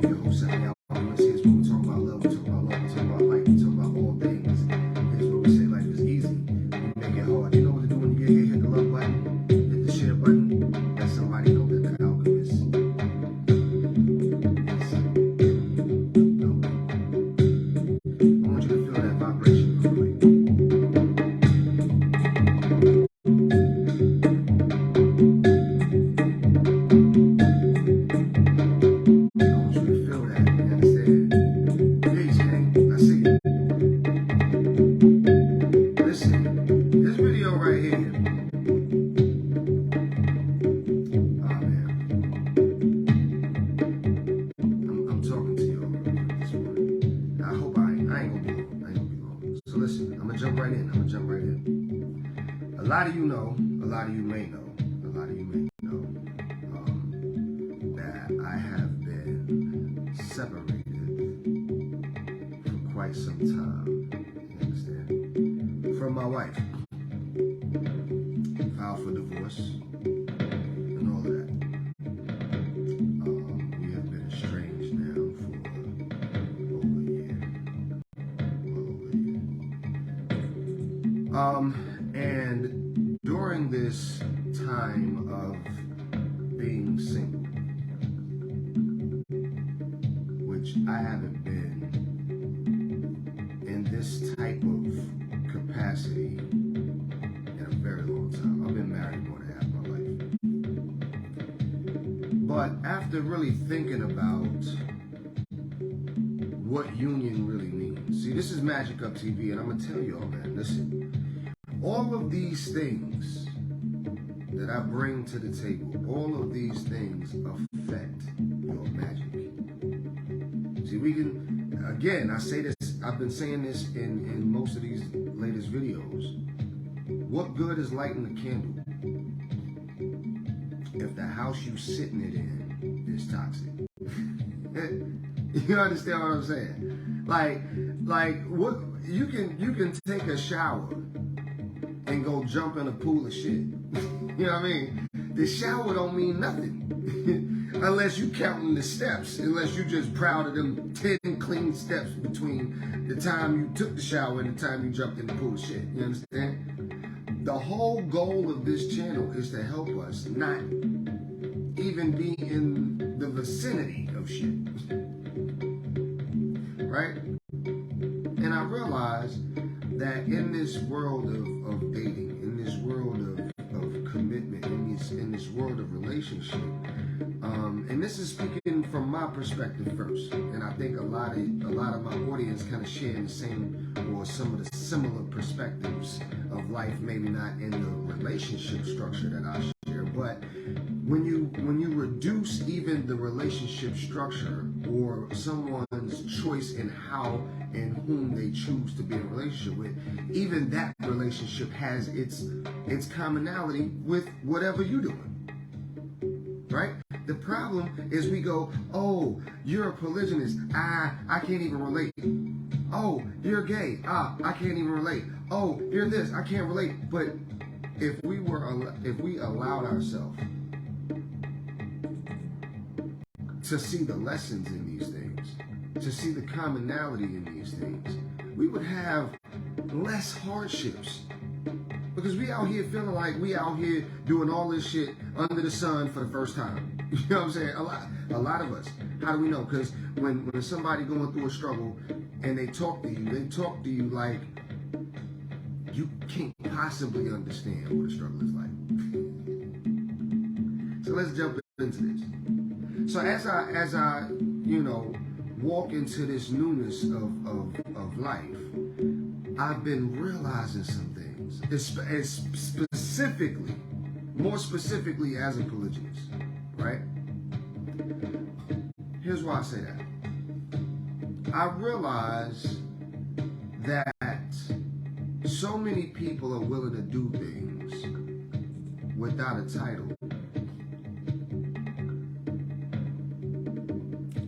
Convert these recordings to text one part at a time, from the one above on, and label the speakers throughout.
Speaker 1: your host, Alchemist. Here's where we talk about love, we talk about life, we talk about all things. Here's where we say life is easy. We make it hard. You know what to do when you get here? Hit the love button, hit the share button. Let somebody know that the Alchemist. I want you to feel that vibration real quick. A lot of you know, a lot of you may know, that I have been separated for quite some time, you understand, from my wife. Filed for divorce and all of that. We have been estranged now for over a year. Well over a year. And during this time of being single, which I haven't been in this type of capacity in a very long time. I've been married more than half my life. But after really thinking about what union really means, see, this is Magic Up TV, and I'm going to tell y'all, man, listen. All of these things that I bring to the table, all of these things affect your magic. See, we can, again, I say this, I've been saying this in most of these latest videos. What good is lighting a candle if the house you sitting it in is toxic? You understand what I'm saying? Like what you can take a shower and go jump in a pool of shit. You know what I mean? The shower don't mean nothing. Unless you counting the steps. Unless you just proud of them 10 clean steps between the time you took the shower and the time you jumped in the pool of shit. You understand? The whole goal of this channel is to help us not even be in the vicinity of shit. Right? And I realized that in this world of dating, in this world of commitment, in this world of relationship, and this is speaking from my perspective first, and I think a lot of my audience kind of share the same or some of the similar perspectives of life, maybe not in the relationship structure that I share, but when you reduce even the relationship structure or someone's choice in how and whom they choose to be in a relationship with, even that relationship has its commonality with whatever you're doing, right? The problem is we go, oh, you're a polygynist, I can't even relate. Oh, you're gay, I can't even relate. Oh, you're this, I can't relate. But if we allowed ourselves to see the lessons in these things, to see the commonality in these things, we would have less hardships. Because we out here feeling like we out here doing all this shit under the sun for the first time. You know what I'm saying? A lot of us. How do we know? Because when somebody going through a struggle and they talk to you like you can't possibly understand what a struggle is like. So let's jump into this. So as I walk into this newness of life, I've been realizing some things, more specifically as a polygynist, right? Here's why I say that. I realize that so many people are willing to do things without a title.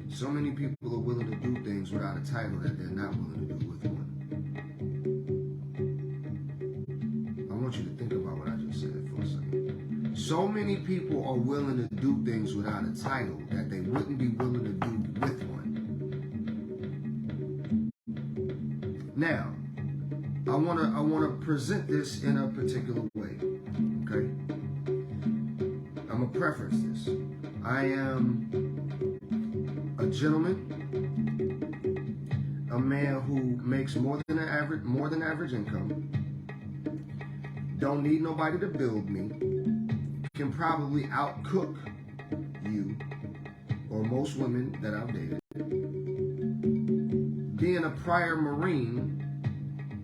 Speaker 1: So many people are willing to do things without a title that they're not willing to do with one. I want you to think about what I just said for a second. So many people are willing to do things without a title that they wouldn't be willing to do with one. Now, I wanna present this in a particular way. Okay? I'm gonna preference this. I am a gentleman, a man who makes more than average income. Don't need nobody to build me. Can probably outcook you or most women that I've dated. Being a prior Marine,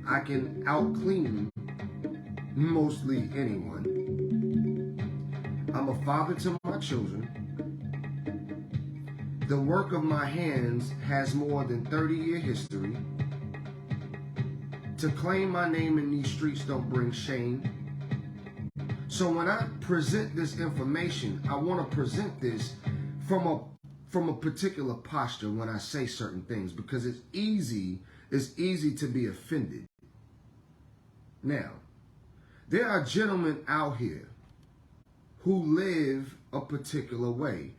Speaker 1: I can outclean mostly anyone. I'm a father to my children. The work of my hands has more than 30-year history. To claim my name in these streets don't bring shame. So when I present this information, I want to present this from a particular posture when I say certain things, because it's easy to be offended. Now, there are gentlemen out here who live a particular way.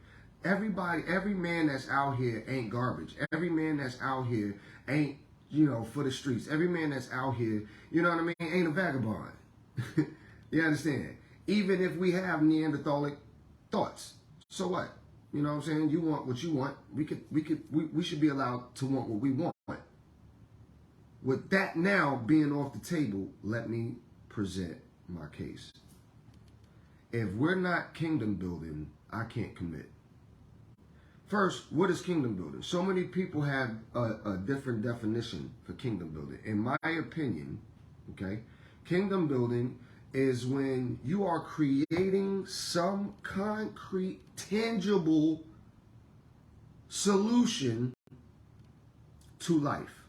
Speaker 1: Every man that's out here ain't garbage. Every man that's out here ain't, for the streets. Every man that's out here, ain't a vagabond. You understand? Even if we have Neanderthalic thoughts, so what? You know what I'm saying? You want what you want. We should be allowed to want what we want. With that now being off the table, let me present my case. If we're not kingdom building, I can't commit. First, what is kingdom building? So many people have a different definition for kingdom building. In my opinion, okay, kingdom building is when you are creating some concrete, tangible solution to life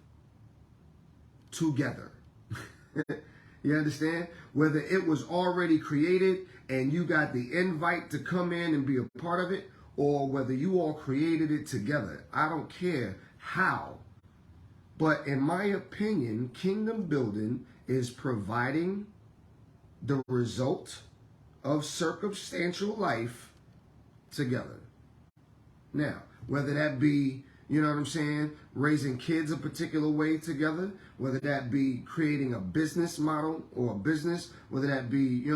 Speaker 1: together. You understand? Whether it was already created and you got the invite to come in and be a part of it, or whether you all created it together. I don't care how. But in my opinion, kingdom building is providing the result of circumstantial life together. Now, whether that be, raising kids a particular way together, whether that be creating a business model or a business, whether that be,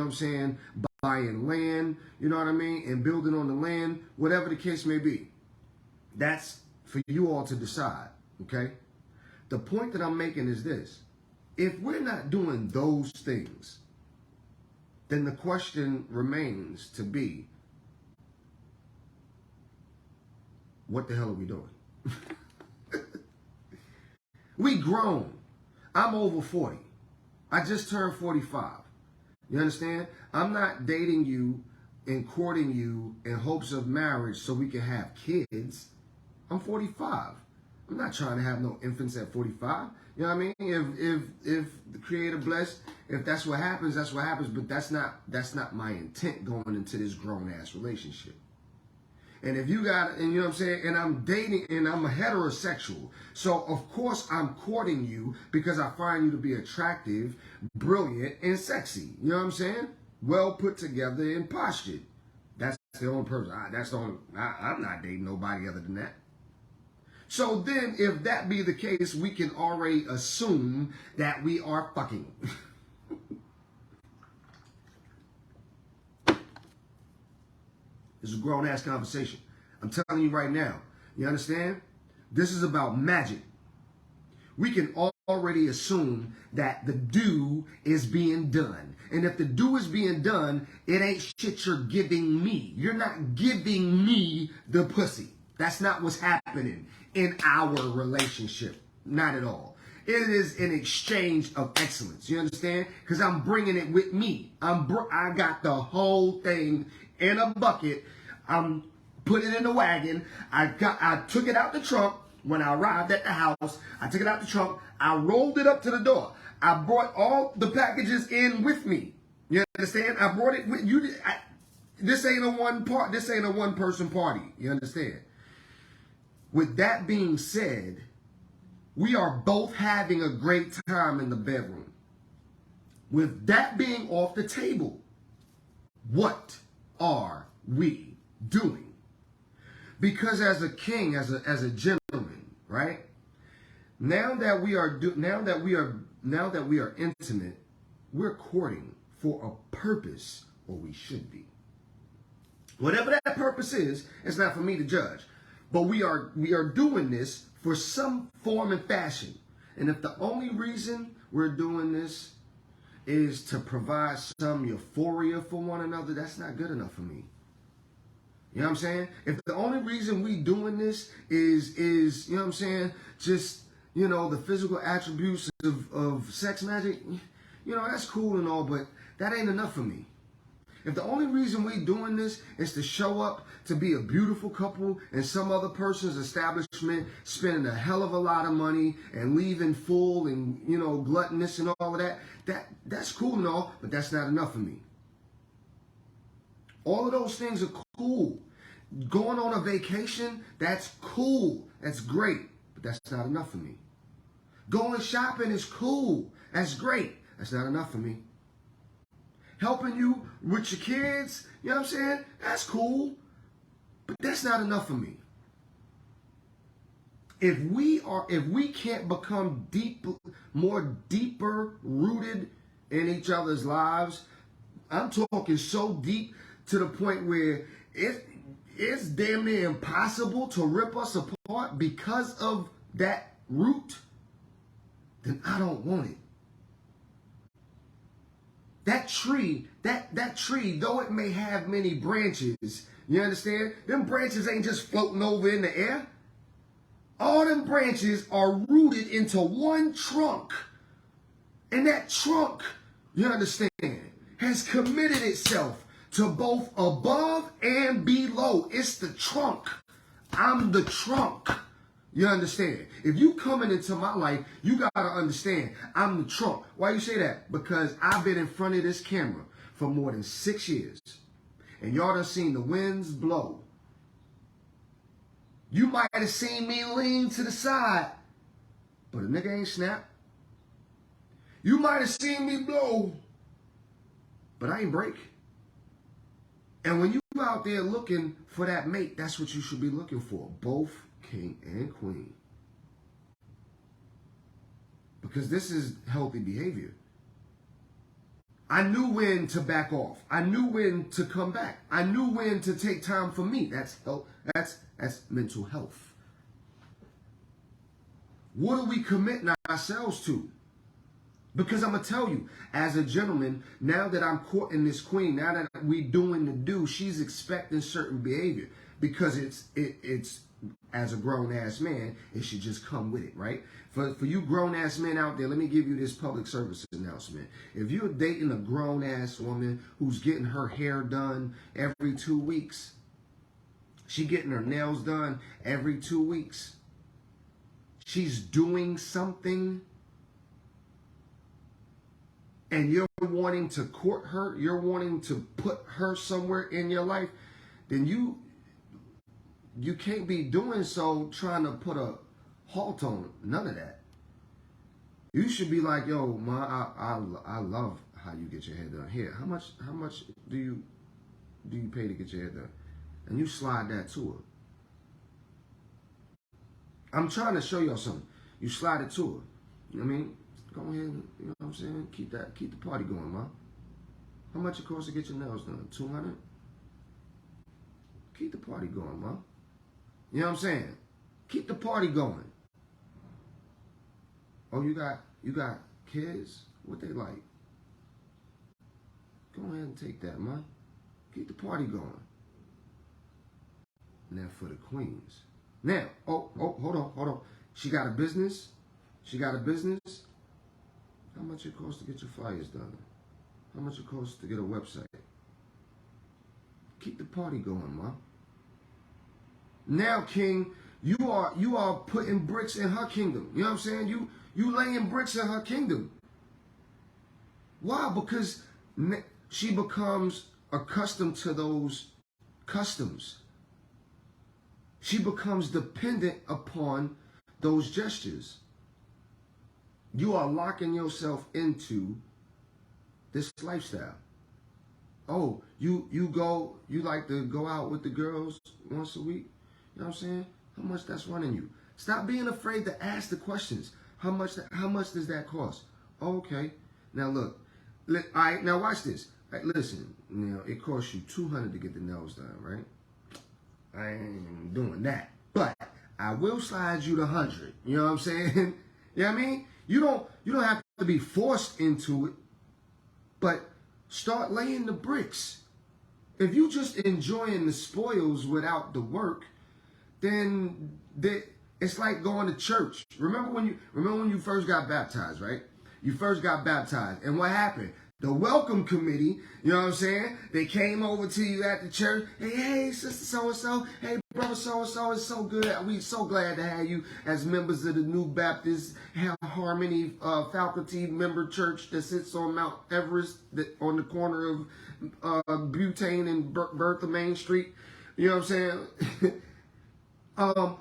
Speaker 1: buying land, and building on the land, whatever the case may be. That's for you all to decide, okay? The point that I'm making is this. If we're not doing those things, then the question remains to be, what the hell are we doing? We grown. I'm over 40. I just turned 45. You understand? I'm not dating you and courting you in hopes of marriage so we can have kids. I'm 45. I'm not trying to have no infants at 45. You know what I mean? If the Creator bless, if that's what happens, that's what happens. But that's not my intent going into this grown ass relationship. And if you got, and you know what I'm saying, and I'm dating, and I'm a heterosexual, so of course I'm courting you because I find you to be attractive, brilliant, and sexy. You know what I'm saying? Well put together and postured. That's the only person. I'm not dating nobody other than that. So then, if that be the case, we can already assume that we are fucking. This is a grown-ass conversation. I'm telling you right now. You understand? This is about magic. We can already assume that the do is being done. And if the do is being done, it ain't shit you're giving me. You're not giving me the pussy. That's not what's happening in our relationship. Not at all. It is an exchange of excellence. You understand? Because I'm bringing it with me. I got the whole thing in a bucket. I'm putting it in the wagon. I took it out the trunk. When I arrived at the house, I took it out the trunk. I rolled it up to the door. I brought all the packages in with me. You understand? I brought it with you. This ain't a one-person party. You understand? With that being said, we are both having a great time in the bedroom. With that being off the table, what are we doing? Because as a king, as a gentleman, right? Now that we are intimate, we're courting for a purpose, or we should be. Whatever that purpose is, it's not for me to judge. But we are doing this for some form and fashion. And if the only reason we're doing this is to provide some euphoria for one another, that's not good enough for me. You know what I'm saying? If the only reason we doing this is you know what I'm saying, just, you know, the physical attributes of sex magic, you know, that's cool and all, but that ain't enough for me. If the only reason we doing this is to show up to be a beautiful couple in some other person's establishment, spending a hell of a lot of money and leaving full and, you know, gluttonous and all of that, that's cool and all, but that's not enough for me. All of those things are cool. Going on a vacation, that's cool. That's great, but that's not enough for me. Going shopping is cool. That's great. That's not enough for me. Helping you with your kids, you know what I'm saying? That's cool, but that's not enough for me. If we can't become more deeper rooted in each other's lives, I'm talking so deep to the point where it's damn near impossible to rip us apart because of that root, then I don't want it. That tree, though it may have many branches, you understand? Them branches ain't just floating over in the air. All them branches are rooted into one trunk. And that trunk, you understand, has committed itself to both above and below. It's the trunk. I'm the trunk. You understand? If you coming into my life, you got to understand, I'm the trunk. Why you say that? Because I've been in front of this camera for more than 6 years. And y'all done seen the winds blow. You might have seen me lean to the side, but a nigga ain't snap. You might have seen me blow, but I ain't break. And when you out there looking for that mate, that's what you should be looking for. Both king and queen. Because this is healthy behavior. I knew when to back off. I knew when to come back. I knew when to take time for me. That's health. That's mental health. What are we committing ourselves to? Because I'm going to tell you, as a gentleman, now that I'm courting this queen, now that we doing the do, she's expecting certain behavior. Because it's as a grown-ass man, it should just come with it, right? For you grown-ass men out there, let me give you this public service announcement. If you're dating a grown-ass woman who's getting her hair done every 2 weeks, she getting her nails done every 2 weeks, she's doing something, and you're wanting to court her, you're wanting to put her somewhere in your life, then you can't be doing so trying to put a halt on it. None of that. You should be like, yo, ma, I love how you get your hair done. Here, how much do you pay to get your hair done? And you slide that to her. I'm trying to show y'all something. You slide it to her. You know what I mean? Go ahead and, you know what I'm saying? Keep the party going, ma. How much it costs to get your nails done? $200? Keep the party going, ma. You know what I'm saying? Keep the party going. Oh, you got kids? What they like? Go ahead and take that, ma. Keep the party going. Now for the queens. Now, hold on. She got a business? How much it costs to get your flyers done? How much it costs to get a website? Keep the party going, ma. Now, king, you are putting bricks in her kingdom. You know what I'm saying? You laying bricks in her kingdom. Why? Because she becomes accustomed to those customs. She becomes dependent upon those gestures. You are locking yourself into this lifestyle. Oh, you like to go out with the girls once a week? You know what I'm saying? How much that's running you? Stop being afraid to ask the questions. How much does that cost? Oh, okay. Now look. All right, now watch this. All right, listen, now it costs you $200 to get the nails done, right? I ain't doing that. But I will slide you the 100. You know what I'm saying? You know what I mean? You don't have to be forced into it, but start laying the bricks. If you just enjoying the spoils without the work, then it's like going to church. Remember when you first got baptized, right? You first got baptized, and what happened? The welcome committee, you know what I'm saying? They came over to you at the church. Hey, sister so-and-so. Hey, brother so-and-so. It's so good. We so glad to have you as members of the New Baptist Harmony Faculty Member Church that sits on Mount Everest on the corner of Butane and Bertha Main Street. You know what I'm saying?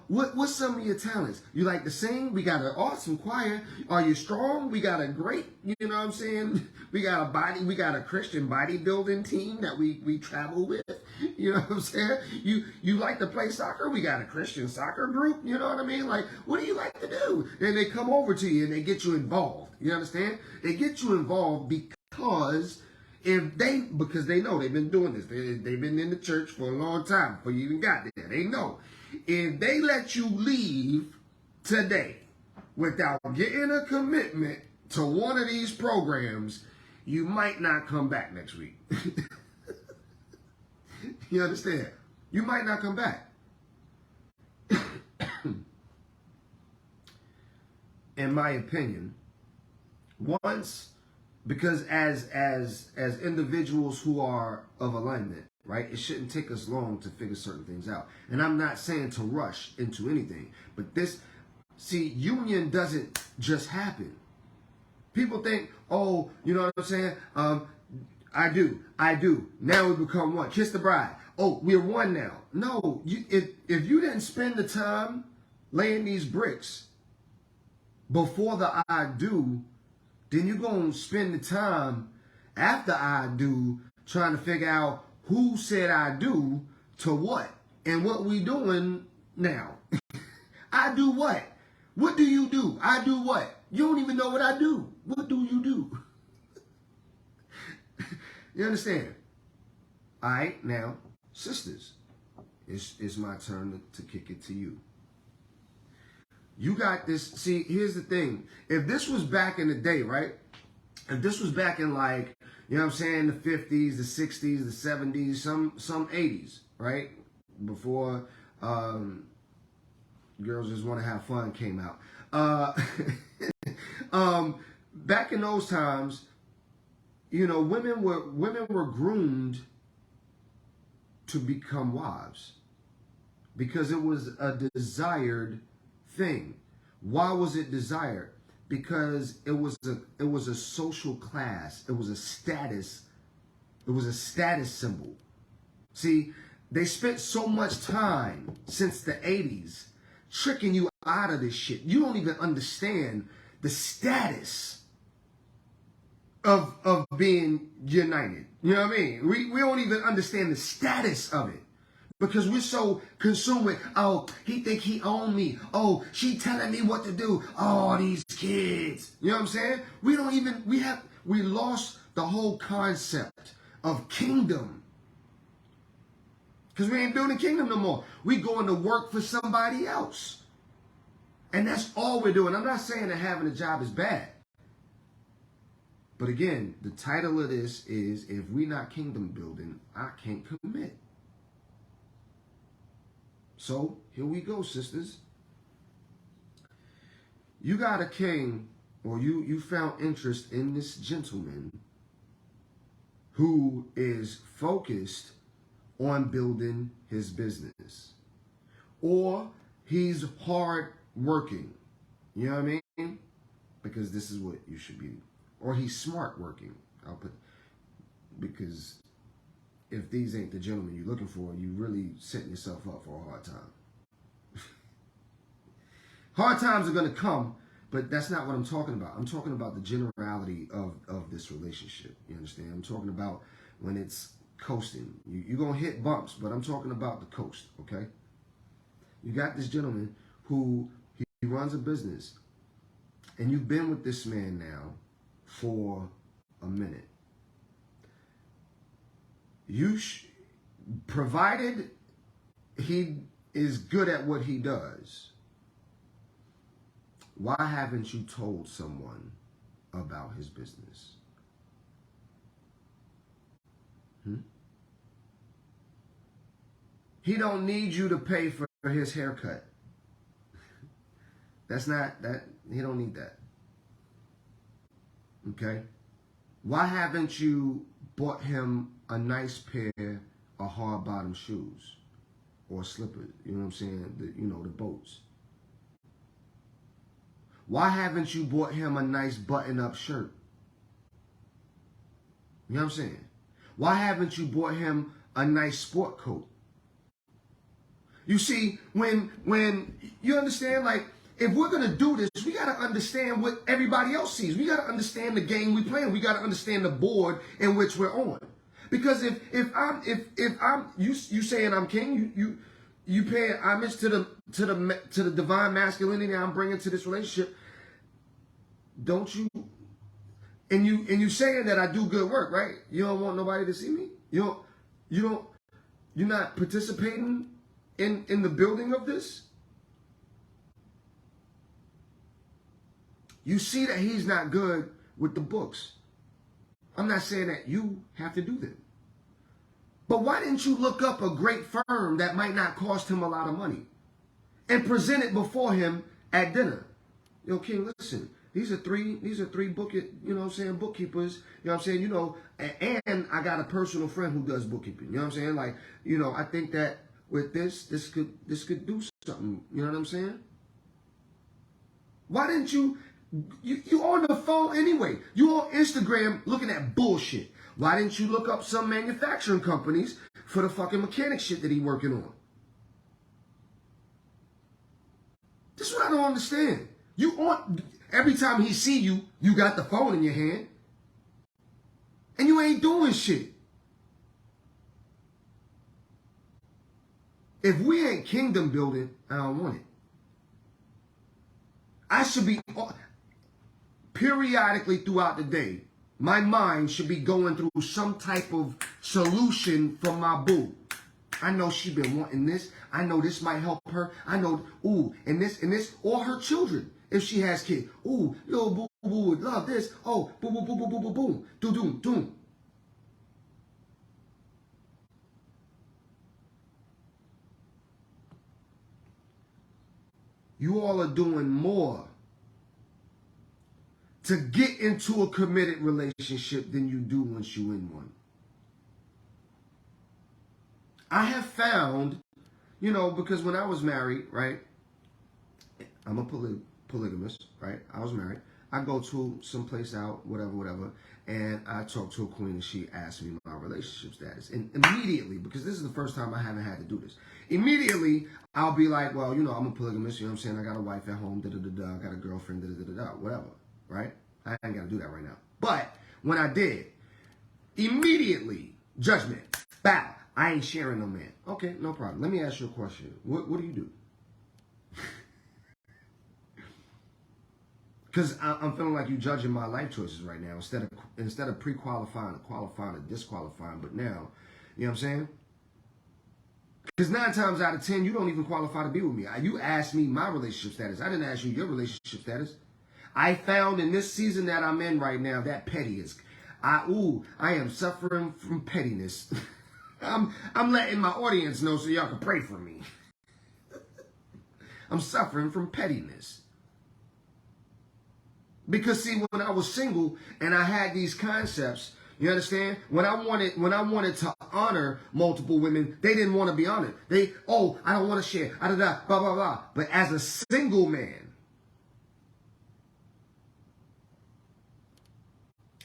Speaker 1: What's some of your talents? You like to sing? We got an awesome choir. Are you strong? We got a great, you know what I'm saying? We got a Christian bodybuilding team that we travel with. You know what I'm saying? You like to play soccer? We got a Christian soccer group. You know what I mean? Like, what do you like to do? And they come over to you and they get you involved. You understand? They get you involved because they know they've been doing this. They've been in the church for a long time before you even got there. They know. If they let you leave today without getting a commitment to one of these programs, you might not come back next week. You understand? You might not come back. In my opinion, because as individuals who are of alignment, right? It shouldn't take us long to figure certain things out. And I'm not saying to rush into anything, but union doesn't just happen. People think, oh, you know what I'm saying? I do. Now we become one. Kiss the bride. Oh, we're one now. No, if you didn't spend the time laying these bricks before the I do, then you're going to spend the time after I do trying to figure out who said I do to what? And what we doing now? I do what? What do you do? I do what? You don't even know what I do. What do you do? You understand? All right, now, sisters, it's my turn to kick it to you. You got this. See, here's the thing. If this was back in the day, right? If this was back in like, you know what I'm saying, the 50s, the 60s, the 70s, some 80s, right? Before Girls Just Want to Have Fun came out. Back in those times, you know, women were groomed to become wives because it was a desired thing. Why was it desired? Because it was a social class. It was a status symbol. See, they spent so much time since the 80s tricking you out of this shit. You don't even understand the status of being united. You know what I mean? We don't even understand the status of it. Because we're so consumed with, oh, he think he own me. Oh, she telling me what to do. Oh, these kids. You know what I'm saying? We lost the whole concept of kingdom. Because we ain't building kingdom no more. We going to work for somebody else. And that's all we're doing. I'm not saying that having a job is bad. But again, the title of this is, if we not kingdom building, I can't commit. So, here we go, sisters. You got a king, or you found interest in this gentleman who is focused on building his business. Or he's hard working. You know what I mean? Because this is what you should be. Or he's smart working. Because if these ain't the gentleman you're looking for, you really setting yourself up for a hard time. Hard times are going to come, but that's not what I'm talking about. I'm talking about the generality of this relationship. You understand? I'm talking about when it's coasting. You're going to hit bumps, but I'm talking about the coast, okay? You got this gentleman who he runs a business, and you've been with this man now for a minute. Provided he is good at what he does, why haven't you told someone about his business? He don't need you to pay for his haircut. That's not that. He don't need that. Okay? Why haven't you bought him a nice pair of hard bottom shoes or slippers? You know what I'm saying? The boats. Why haven't you bought him a nice button-up shirt? You know what I'm saying? Why haven't you bought him a nice sport coat? You see, when you understand, like, if we're going to do this, we got to understand what everybody else sees. We got to understand the game we playing. We got to understand the board in which we're on. Because if I'm you saying I'm king, you pay homage to the divine masculinity I'm bringing to this relationship, don't you? And you saying that I do good work, right? You don't want nobody to see me. You're not participating in the building of this. You see that he's not good with the books. I'm not saying that you have to do them. But why didn't you look up a great firm that might not cost him a lot of money and present it before him at dinner? Yo, King, listen, these are three bookkeepers, you know what I'm saying, and I got a personal friend who does bookkeeping, you know what I'm saying? Like, I think that with this could do something, you know what I'm saying? Why didn't you on the phone anyway? You on Instagram looking at bullshit. Why didn't you look up some manufacturing companies for the fucking mechanic shit that he working on? This is what I don't understand. Every time he see you, you got the phone in your hand. And you ain't doing shit. If we ain't kingdom building, I don't want it. I should be, periodically throughout the day, my mind should be going through some type of solution for my boo. I know she been wanting this. I know this might help her. I know, and this, or her children, if she has kids. Little boo boo would love this. Oh, boo boo boo boo boo boo boom. Doom doom doom. You all are doing more to get into a committed relationship than you do once you in one. I have found, because when I was married, right, I'm a polygamist, right? I was married. I go to some place out, whatever, and I talk to a queen and she asked me my relationship status. And immediately, because this is the first time I haven't had to do this, immediately I'll be like, well, I'm a polygamist, you know what I'm saying? I got a wife at home, I got a girlfriend, whatever, right? I ain't got to do that right now. But when I did, immediately, judgment, bow, I ain't sharing no man. Okay, no problem. Let me ask you a question. What do you do? Because I'm feeling like you judging my life choices right now instead of pre-qualifying, qualifying, or disqualifying. But now, you know what I'm saying? Because 9 times out of 10, you don't even qualify to be with me. You asked me my relationship status. I didn't ask you your relationship status. I found in this season that I'm in right now that petty is. I am suffering from pettiness. I'm letting my audience know so y'all can pray for me. I'm suffering from pettiness. Because see, when I was single and I had these concepts, you understand? When I wanted to honor multiple women, they didn't want to be honored. I don't want to share, blah, blah, blah. But as a single man,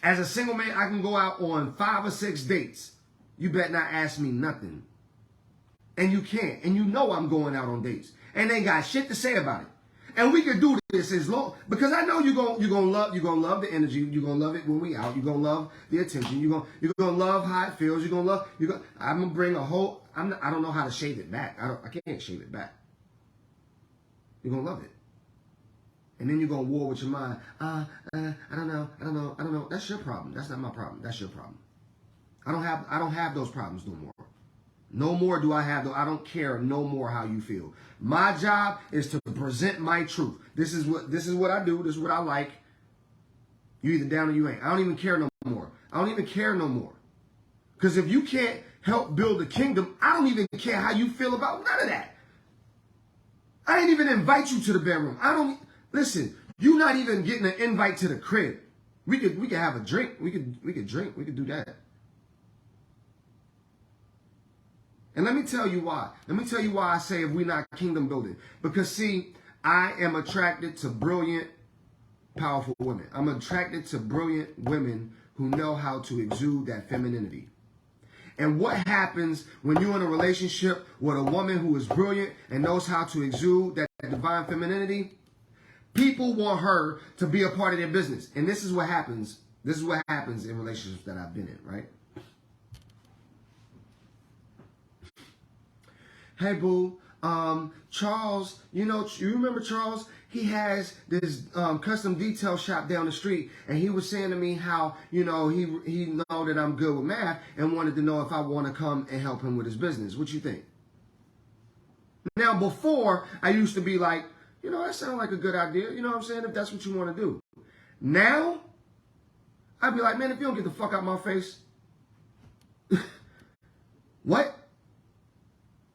Speaker 1: I can go out on 5 or 6 dates. You better not ask me nothing. And you can't. And you know I'm going out on dates. And they ain't got shit to say about it. And we can do this as long, because I know you're gonna love the energy. You're gonna love it when we out. You're gonna love the attention. You're gonna love how it feels. I'm gonna bring a whole. I don't know how to shave it back. I can't shave it back. You're gonna love it. And then you're gonna war with your mind. I don't know. That's your problem. That's not my problem. That's your problem. I don't have those problems no more. No more do I have those. I don't care no more how you feel. My job is to present my truth. This is what I do. This is what I like. You either down or you ain't. I don't even care no more. I don't even care no more. Because if you can't help build a kingdom, I don't even care how you feel about none of that. I ain't even invite you to the bedroom. Listen, you're not even getting an invite to the crib. We could have a drink. We could drink. We could do that. And let me tell you why. Let me tell you why I say if we're not kingdom building. Because see, I am attracted to brilliant, powerful women. I'm attracted to brilliant women who know how to exude that femininity. And what happens when you're in a relationship with a woman who is brilliant and knows how to exude that divine femininity? People want her to be a part of their business. And this is what happens. This is what happens in relationships that I've been in, right? Hey, boo, Charles, you remember Charles? He has this custom detail shop down the street, and he was saying to me how, he know that I'm good with math and wanted to know if I want to come and help him with his business. What you think? Now, before, I used to be like, that sounds like a good idea. You know what I'm saying? If that's what you want to do. Now, I'd be like, man, if you don't get the fuck out my face. What?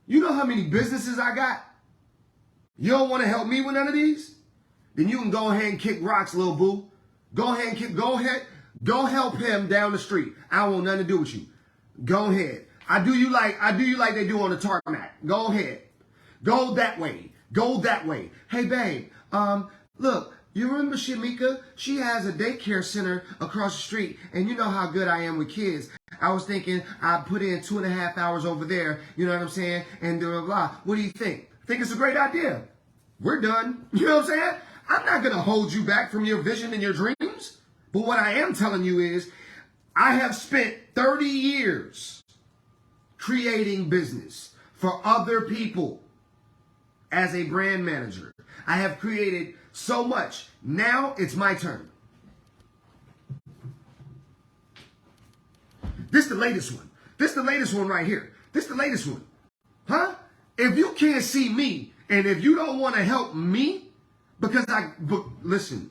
Speaker 1: You know how many businesses I got? You don't want to help me with none of these? Then you can go ahead and kick rocks, little boo. Go help him down the street. I don't want nothing to do with you. Go ahead. I do you like they do on the tarmac. Go ahead. Go that way. Go that way. Hey, babe, look, you remember Shamika? She has a daycare center across the street, and you know how good I am with kids. I was thinking I'd put in 2.5 hours over there, you know what I'm saying, and blah, blah, blah. What do you think? Think it's a great idea. We're done. You know what I'm saying? I'm not going to hold you back from your vision and your dreams. But what I am telling you is I have spent 30 years creating business for other people as a brand manager. I have created so much. Now it's my turn. This the latest one. This the latest one right here. This the latest one. Huh? If you can't see me, and if you don't want to help me, because listen,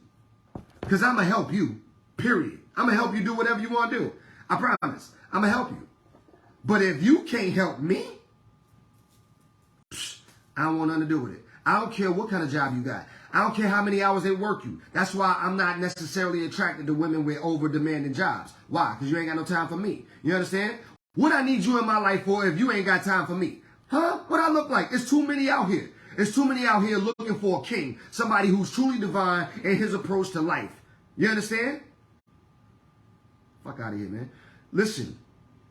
Speaker 1: because I'm going to help you, period. I'm going to help you do whatever you want to do. I promise. I'm going to help you. But if you can't help me, I don't want nothing to do with it. I don't care what kind of job you got. I don't care how many hours they work you. That's why I'm not necessarily attracted to women with over-demanding jobs. Why? Because you ain't got no time for me. You understand? What I need you in my life for if you ain't got time for me? Huh? What I look like? It's too many out here. It's too many out here looking for a king. Somebody who's truly divine in his approach to life. You understand? Fuck out of here, man. Listen,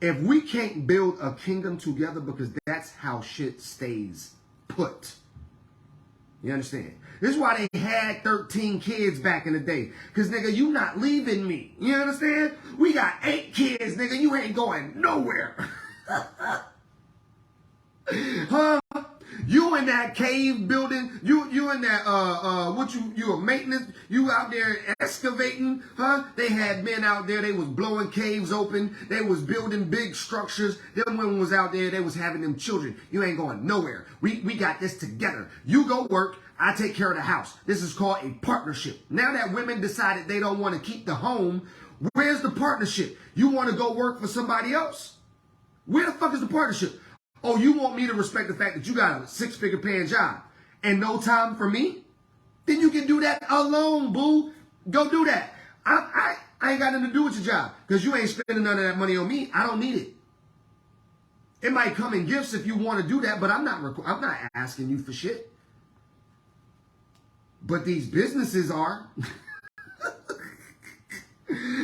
Speaker 1: if we can't build a kingdom together, because that's how shit stays put. You understand? This is why they had 13 kids back in the day. Because, nigga, you not leaving me. You understand? We got 8 kids, nigga. You ain't going nowhere. Huh? You in that cave building, you in that, you a maintenance, you out there excavating, huh? They had men out there, they was blowing caves open, they was building big structures, them women was out there, they was having them children. You ain't going nowhere. We got this together. You go work, I take care of the house. This is called a partnership. Now that women decided they don't want to keep the home, where's the partnership? You want to go work for somebody else? Where the fuck is the partnership? Oh, you want me to respect the fact that you got a 6-figure paying job and no time for me? Then you can do that alone, boo. Go do that. I ain't got nothing to do with your job because you ain't spending none of that money on me. I don't need it. It might come in gifts if you want to do that, but I'm not asking you for shit. But these businesses are.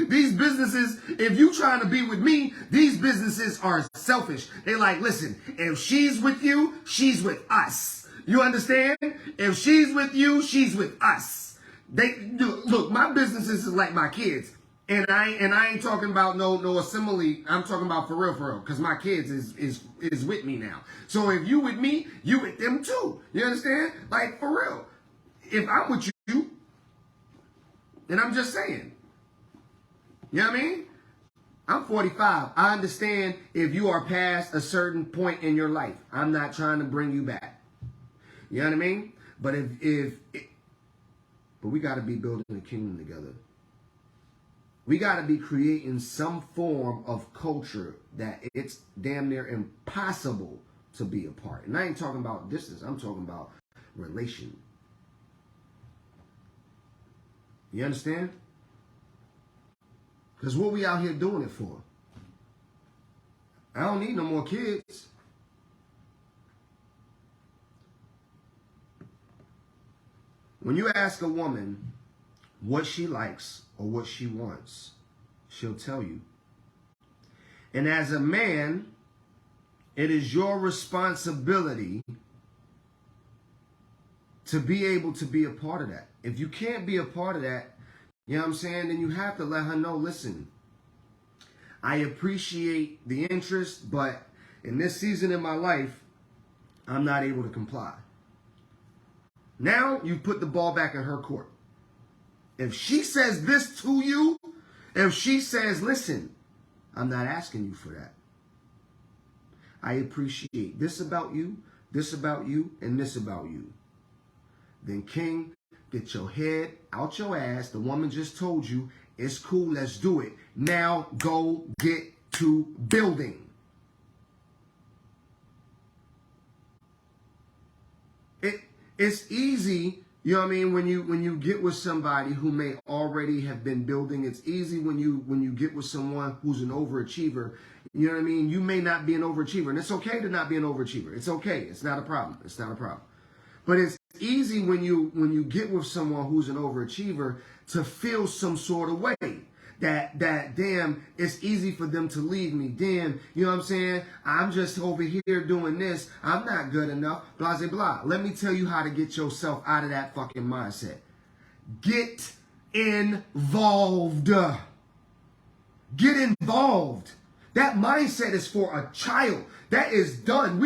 Speaker 1: These businesses, if you trying to be with me, these businesses are selfish. They like, listen, if she's with you, she's with us. You understand? If she's with you, she's with us. Look, my businesses is like my kids. And I ain't talking about no assembly. I'm talking about for real, because my kids is with me now. So if you with me, you with them too. You understand? Like, for real. If I'm with you, then I'm just saying. You know what I mean? I'm 45. I understand if you are past a certain point in your life. I'm not trying to bring you back. You know what I mean? But but we got to be building a kingdom together. We got to be creating some form of culture that it's damn near impossible to be a part. And I ain't talking about distance. I'm talking about relation. You understand? Because what we out here doing it for? I don't need no more kids. When you ask a woman what she likes or what she wants, she'll tell you. And as a man, it is your responsibility to be able to be a part of that. If you can't be a part of that, you know what I'm saying, then you have to let her know, listen, I appreciate the interest, but in this season in my life, I'm not able to comply. Now you put the ball back in her court. If she says this to you, if she says, listen, I'm not asking you for that. I appreciate this about you, and this about you. Then, King, get your head out your ass. The woman just told you, it's cool, let's do it. Now go get to building. It's easy, you know what I mean, when you get with somebody who may already have been building. It's easy when you get with someone who's an overachiever. You know what I mean? You may not be an overachiever, and it's okay to not be an overachiever. It's okay. It's not a problem. It's not a problem. But it's easy when you get with someone who's an overachiever to feel some sort of way. That damn, it's easy for them to leave me. Damn, you know what I'm saying? I'm just over here doing this. I'm not good enough. Blah, blah, blah. Let me tell you how to get yourself out of that fucking mindset. Get involved. Get involved. That mindset is for a child. That is done.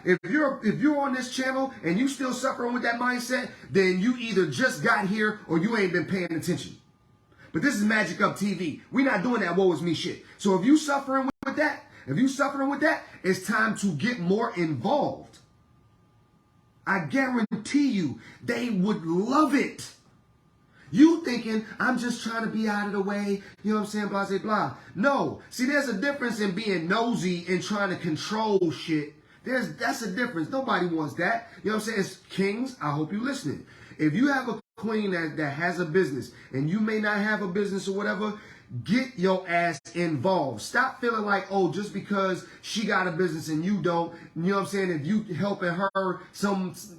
Speaker 1: If you're on this channel and you still suffering with that mindset, then you either just got here or you ain't been paying attention. But this is Magic Up TV. We're not doing that woe is me shit. So if you suffering with that, it's time to get more involved. I guarantee you, they would love it. You thinking, I'm just trying to be out of the way, you know what I'm saying, blah, blah, blah. No. See, there's a difference in being nosy and trying to control shit. That's a difference. Nobody wants that. You know what I'm saying? It's kings, I hope you're listening. If you have a queen that has a business and you may not have a business or whatever, get your ass involved. Stop feeling like, oh, just because she got a business and you don't, you know what I'm saying? If you helping her,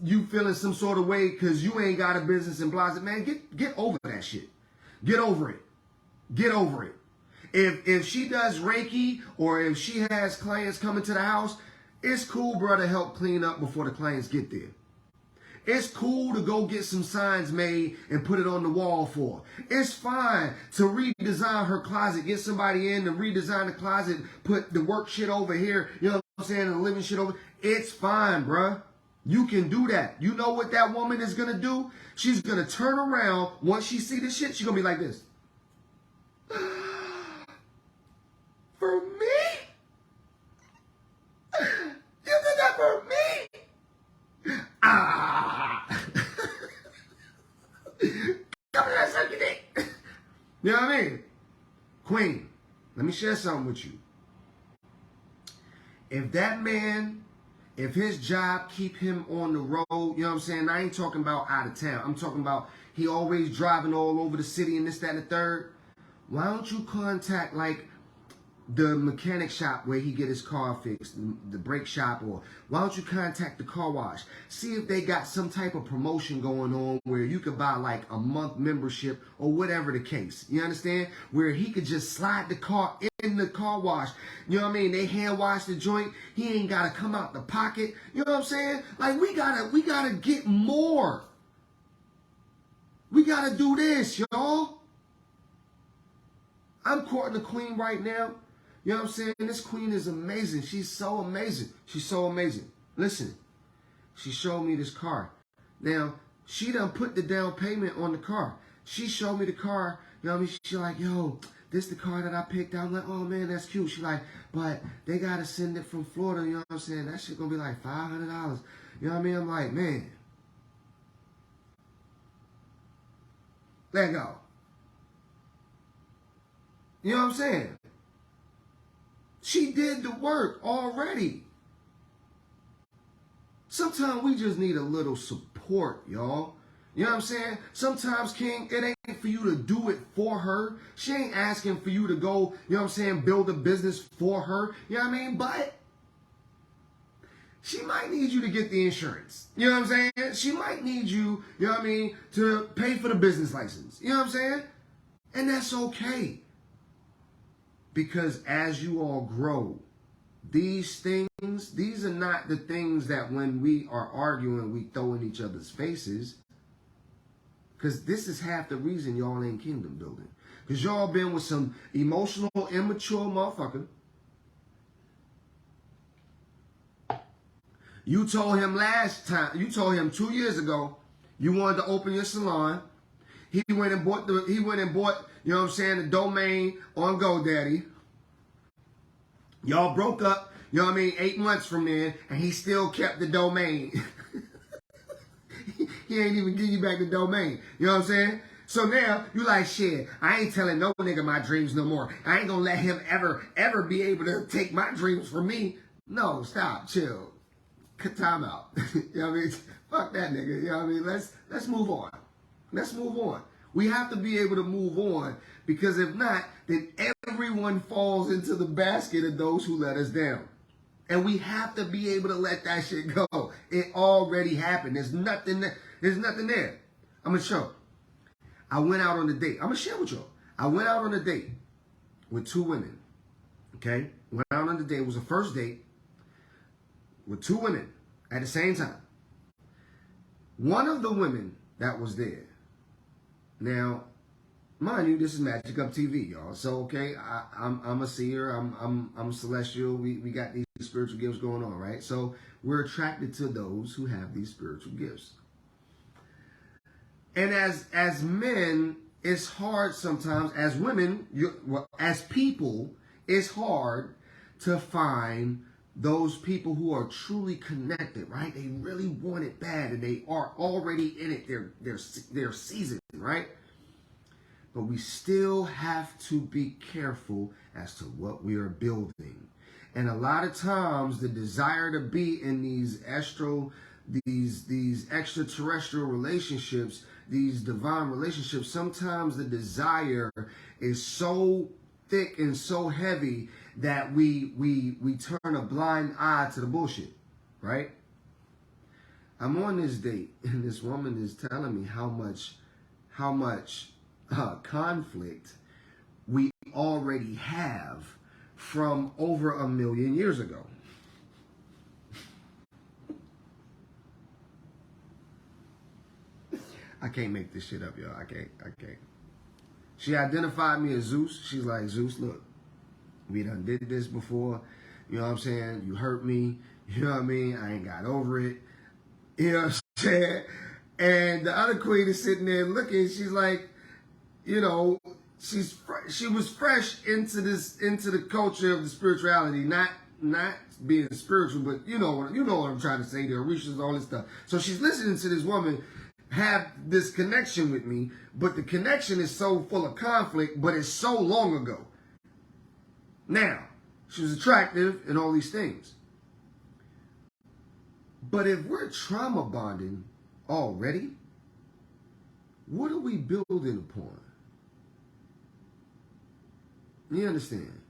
Speaker 1: you feeling some sort of way because you ain't got a business and blah, man, get over that shit. Get over it. Get over it. If she does Reiki or if she has clients coming to the house, it's cool, bro, to help clean up before the clients get there. It's cool to go get some signs made and put it on the wall for her. It's fine to redesign her closet, get somebody in to redesign the closet, put the work shit over here, you know what I'm saying, and the living shit over. It's fine, bruh. You can do that. You know what that woman is going to do? She's going to turn around. Once she see this shit, she's going to be like this. For me? You did that for me? Ah! Come here, suck your dick. You know what I mean? Queen, let me share something with you. If that man, if his job keep him on the road, you know what I'm saying? I ain't talking about out of town. I'm talking about he always driving all over the city and this, that, and the third. Why don't you contact, like, the mechanic shop where he get his car fixed, the brake shop, or why don't you contact the car wash? See if they got some type of promotion going on where you could buy like a month membership or whatever the case. You understand? Where he could just slide the car in the car wash. You know what I mean? They hand wash the joint. He ain't gotta come out the pocket. You know what I'm saying? Like we gotta get more. We gotta do this, y'all. I'm courting a queen right now. You know what I'm saying? This queen is amazing. She's so amazing. She's so amazing. Listen, she showed me this car. Now, she done put the down payment on the car. She showed me the car. You know what I mean? She like, yo, this the car that I picked out. I'm like, oh, man, that's cute. She like, but they got to send it from Florida. You know what I'm saying? That shit going to be like $500. You know what I mean? I'm like, man, let go. You know what I'm saying? She did the work already. Sometimes we just need a little support, y'all. You know what I'm saying? Sometimes, King, it ain't for you to do it for her. She ain't asking for you to go, you know what I'm saying, build a business for her. You know what I mean? But she might need you to get the insurance. You know what I'm saying? She might need you, you know what I mean, to pay for the business license. You know what I'm saying? And that's okay. Because as you all grow, these things, these are not the things that when we are arguing, we throw in each other's faces. Because this is half the reason y'all ain't kingdom building. Because y'all been with some emotional, immature motherfucker. You told him last time, you told him 2 years ago, you wanted to open your salon. He went and bought, you know what I'm saying, the domain on GoDaddy. Y'all broke up, you know what I mean, 8 months from then, and he still kept the domain. He ain't even give you back the domain. You know what I'm saying? So now, you like, shit, I ain't telling no nigga my dreams no more. I ain't gonna let him ever be able to take my dreams from me. No, stop, chill. Cut time out. You know what I mean? Fuck that nigga. You know what I mean? Let's move on. Let's move on. We have to be able to move on, because if not, then everyone falls into the basket of those who let us down. And we have to be able to let that shit go. It already happened. There's nothing there. I'm going to show. I went out on a date. I'm going to share with y'all. I went out on a date with 2 women. Okay? Went out on the date. It was a first date with 2 women at the same time. One of the women that was there. Now, mind you, this is Magic Up TV, y'all. So, okay, I'm a seer. I'm celestial. We got these spiritual gifts going on, right? So we're attracted to those who have these spiritual gifts. And as men, it's hard sometimes. As women, as people, it's hard to find those people who are truly connected, right? They really want it bad, and they are already in it. They're seasoned, right? But we still have to be careful as to what we are building. And a lot of times, the desire to be in these extraterrestrial relationships, these divine relationships, sometimes the desire is so thick and so heavy that we turn a blind eye to the bullshit, right? I'm on this date, and this woman is telling me how much conflict we already have from over 1 million years ago. I can't make this shit up, y'all. I can't. She identified me as Zeus. She's like, Zeus, look, we done did this before. You know what I'm saying? You hurt me. You know what I mean? I ain't got over it. You know what I'm saying? And the other queen is sitting there looking. She's like, you know, she was fresh into the culture of the spirituality, not being spiritual, but you know what I'm trying to say. The Orishas, all this stuff. So she's listening to this woman have this connection with me, but the connection is so full of conflict, but it's so long ago. Now, she was attractive and all these things. But if we're trauma bonding already, what are we building upon? You understand?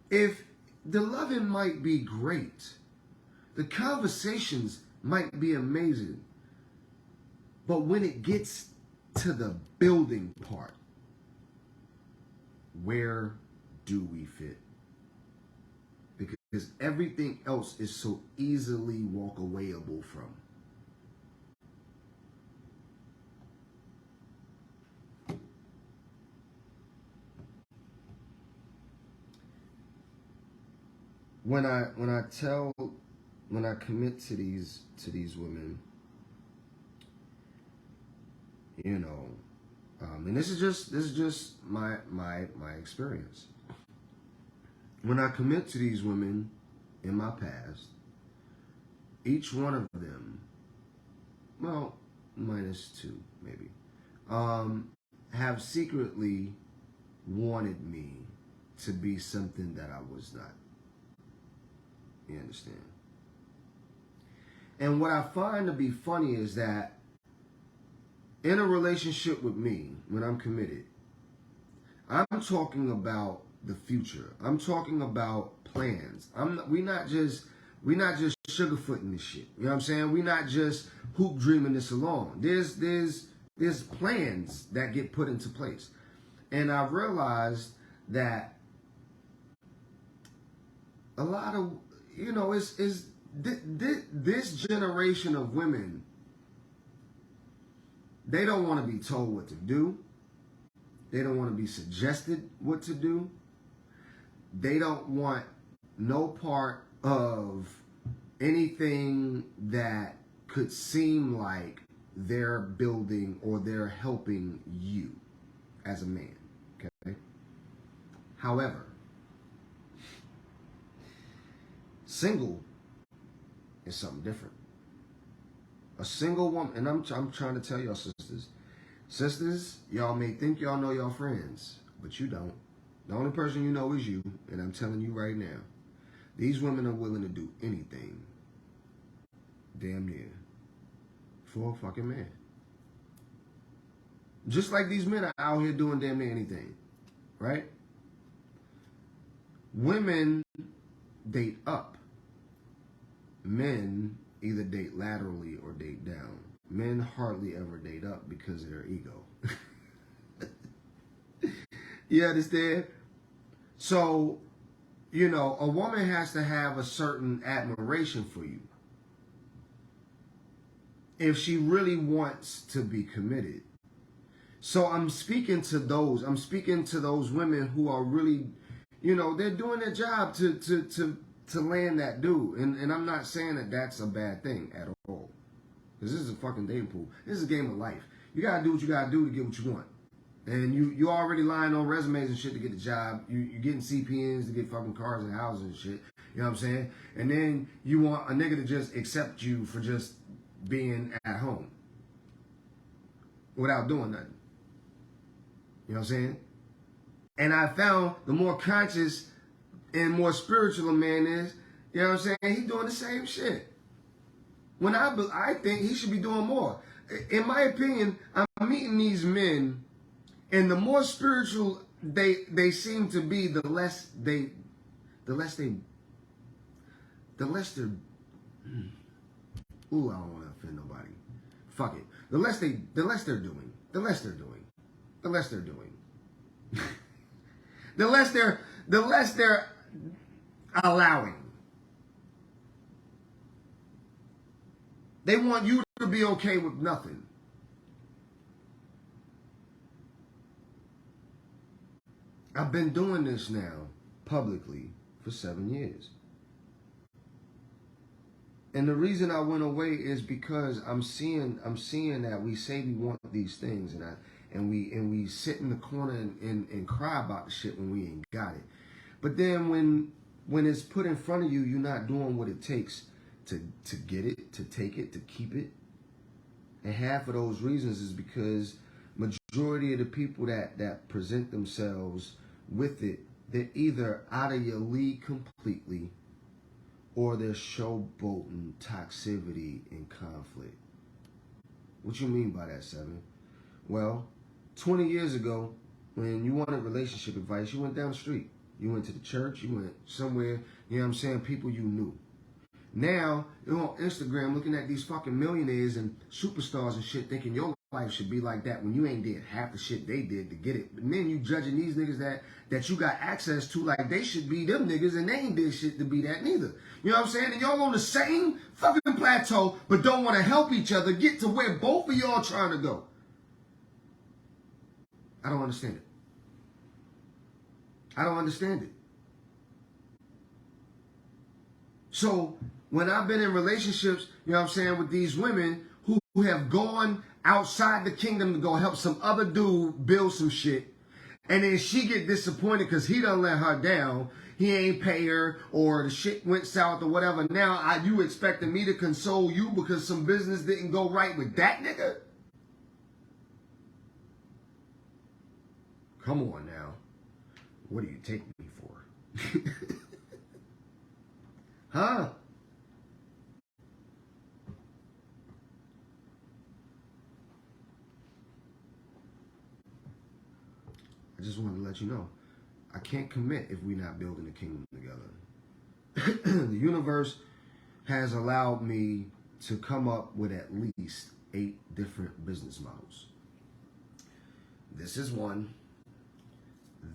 Speaker 1: If the loving might be great, the conversations might be amazing, but when it gets to the building part, where do we fit? Because everything else is so easily walk-awayable from. When I commit to these women, you know, and this is just my experience. When I commit to these women in my past, each one of them, well, minus two maybe, have secretly wanted me to be something that I was not. You understand? And what I find to be funny is that in a relationship with me, when I'm committed, I'm talking about the future. I'm talking about plans. We not just sugarfooting this shit. You know what I'm saying? We not just hoop dreaming this along. There's plans that get put into place. And I realized that a lot of, you know, this generation of women, they don't want to be told what to do. They don't want to be suggested what to do. They don't want no part of anything that could seem like they're building or they're helping you as a man. Okay? However, single is something different. A single woman, and I'm trying to tell y'all sisters, y'all may think y'all know y'all friends, but you don't. The only person you know is you, and I'm telling you right now, these women are willing to do anything, damn near, for a fucking man. Just like these men are out here doing damn near anything, right? Women date up. Men either date laterally or date down. Men hardly ever date up because of their ego. You understand? So, you know, a woman has to have a certain admiration for you if she really wants to be committed. So I'm speaking to those women who are really, you know, they're doing their job to land that dude. And I'm not saying that that's a bad thing at all. Because this is a fucking dating pool. This is a game of life. You gotta do what you gotta do to get what you want. And you already lying on resumes and shit to get the job. You're getting CPNs to get fucking cars and houses and shit. You know what I'm saying? And then you want a nigga to just accept you for just being at home without doing nothing. You know what I'm saying? And I found the more conscious and more spiritual a man is, you know what I'm saying? He's doing the same shit. When I think he should be doing more. In my opinion, I'm meeting these men, and the more spiritual they seem to be, the less they're. Ooh, I don't want to offend nobody. Fuck it. The less they're doing. The less they're allowing. They want you to be okay with nothing. I've been doing this now publicly for 7 years. And the reason I went away is because I'm seeing that we say we want these things, and we sit in the corner and cry about the shit when we ain't got it. But then when it's put in front of you, you're not doing what it takes to get it, to take it, to keep it. And half of those reasons is because majority of the people that present themselves with it, they're either out of your league completely, or they're showboating toxicity and conflict. What you mean by that, Seven? Well, 20 years ago, when you wanted relationship advice, you went down the street. You went to the church. You went somewhere, you know what I'm saying, people you knew. Now, you're on Instagram looking at these fucking millionaires and superstars and shit thinking your life should be like that when you ain't did half the shit they did to get it. But then you judging these niggas that you got access to like they should be them niggas and they ain't did shit to be that neither. You know what I'm saying? And y'all on the same fucking plateau but don't want to help each other get to where both of y'all trying to go. I don't understand it. I don't understand it. So when I've been in relationships, you know what I'm saying, with these women who have gone outside the kingdom to go help some other dude build some shit, and then she get disappointed because he done let her down, he ain't pay her, or the shit went south or whatever. Now you expecting me to console you because some business didn't go right with that nigga? Come on now. What do you take me for? Huh? I just wanted to let you know, I can't commit if we're not building the kingdom together. The universe has allowed me to come up with at least 8 different business models. This is 1.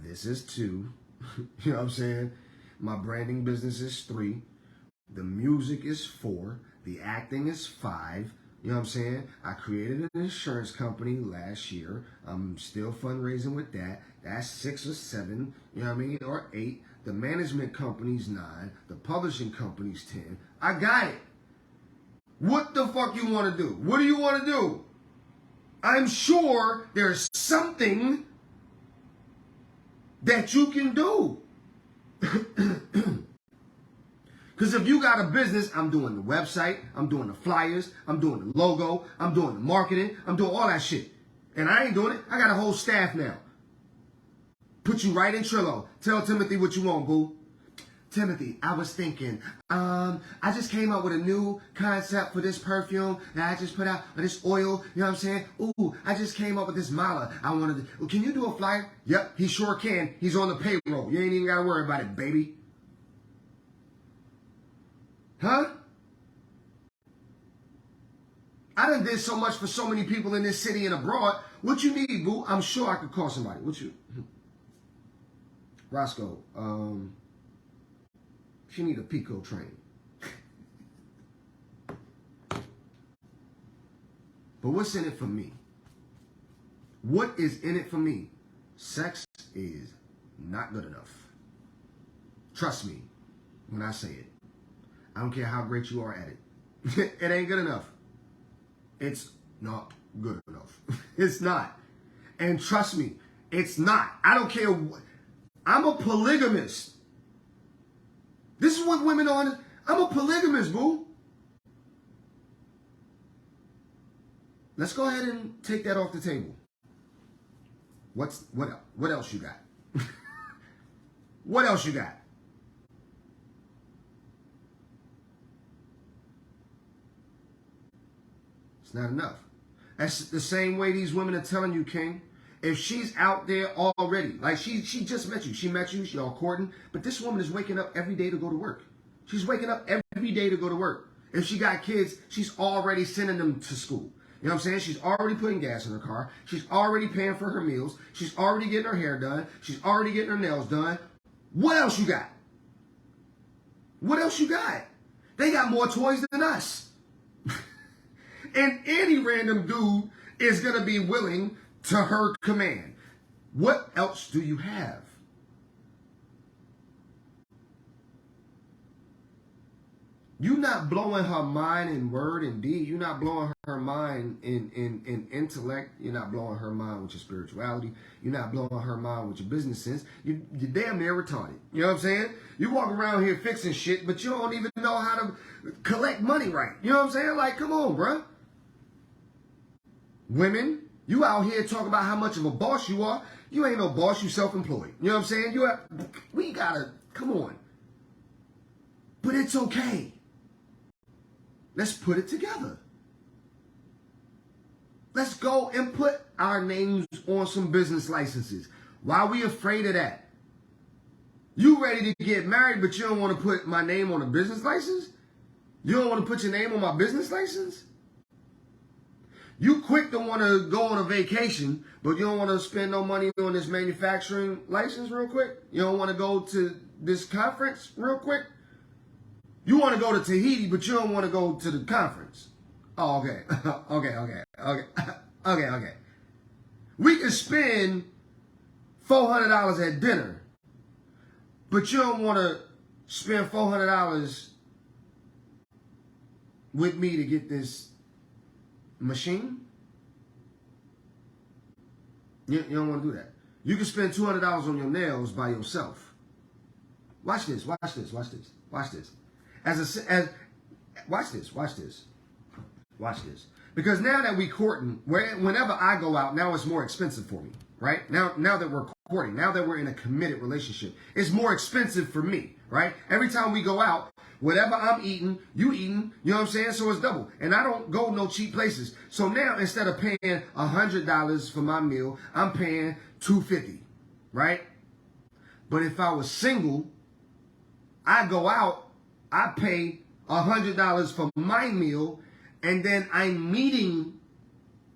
Speaker 1: This is 2. You know what I'm saying? My branding business is 3. The music is 4. The acting is 5. You know what I'm saying? I created an insurance company last year. I'm still fundraising with that. That's 6 or 7, you know what I mean? Or 8. The management company's 9. The publishing company's 10. I got it. What the fuck you want to do? What do you want to do? I'm sure there's something that you can do. Because if you got a business, I'm doing the website, I'm doing the flyers, I'm doing the logo, I'm doing the marketing, I'm doing all that shit. And I ain't doing it. I got a whole staff now. Put you right in Trello. Tell Timothy what you want, boo. Timothy, I was thinking, I just came up with a new concept for this perfume that I just put out, or this oil, you know what I'm saying? Ooh, I just came up with this mala. I wanted to, can you do a flyer? Yep, he sure can. He's on the payroll. You ain't even got to worry about it, baby. Huh? I done did so much for so many people in this city and abroad. What you need, boo? I'm sure I could call somebody. What you? Roscoe, she need a Pico train. But what's in it for me? What is in it for me? Sex is not good enough. Trust me when I say it. I don't care how great you are at it. It ain't good enough. It's not good enough. It's not. And trust me, it's not. I don't care what. I'm a polygamist. This is what women are. I'm a polygamist, boo. Let's go ahead and take that off the table. What else you got? What else you got? It's not enough. That's the same way these women are telling you, King. If she's out there already, like she just met you. She met you, y'all courting. But this woman is waking up every day to go to work. She's waking up every day to go to work. If she got kids, she's already sending them to school. You know what I'm saying? She's already putting gas in her car. She's already paying for her meals. She's already getting her hair done. She's already getting her nails done. What else you got? What else you got? They got more toys than us. And any random dude is going to be willing to her command. What else do you have? You're not blowing her mind in word and deed. You're not blowing her mind in intellect. You're not blowing her mind with your spirituality. You're not blowing her mind with your business sense. You're damn near retarded. You know what I'm saying? You walk around here fixing shit, but you don't even know how to collect money right. You know what I'm saying? Like, come on, bruh. Women, you out here talking about how much of a boss you are. You ain't no boss, you self-employed. You know what I'm saying? We gotta, come on. But it's okay. Let's put it together. Let's go and put our names on some business licenses. Why are we afraid of that? You ready to get married, but you don't want to put my name on a business license? You don't want to put your name on my business license? You quick to want to go on a vacation, but you don't want to spend no money on this manufacturing license real quick? You don't want to go to this conference real quick? You want to go to Tahiti, but you don't want to go to the conference. Oh, okay. Okay. We can spend $400 at dinner, but you don't want to spend $400 with me to get this machine? You don't want to do that. You can spend $200 on your nails by yourself. Watch this. Watch this. Because now that we courting, whenever I go out, now it's more expensive for me, right? Now that we're courting, now that we're in a committed relationship, it's more expensive for me, right? Every time we go out, whatever I'm eating, you eating, you know what I'm saying? So it's double. And I don't go no cheap places. So now instead of paying $100 for my meal, I'm paying $250, right? But if I was single, I go out, I pay $100 for my meal, and then I'm meeting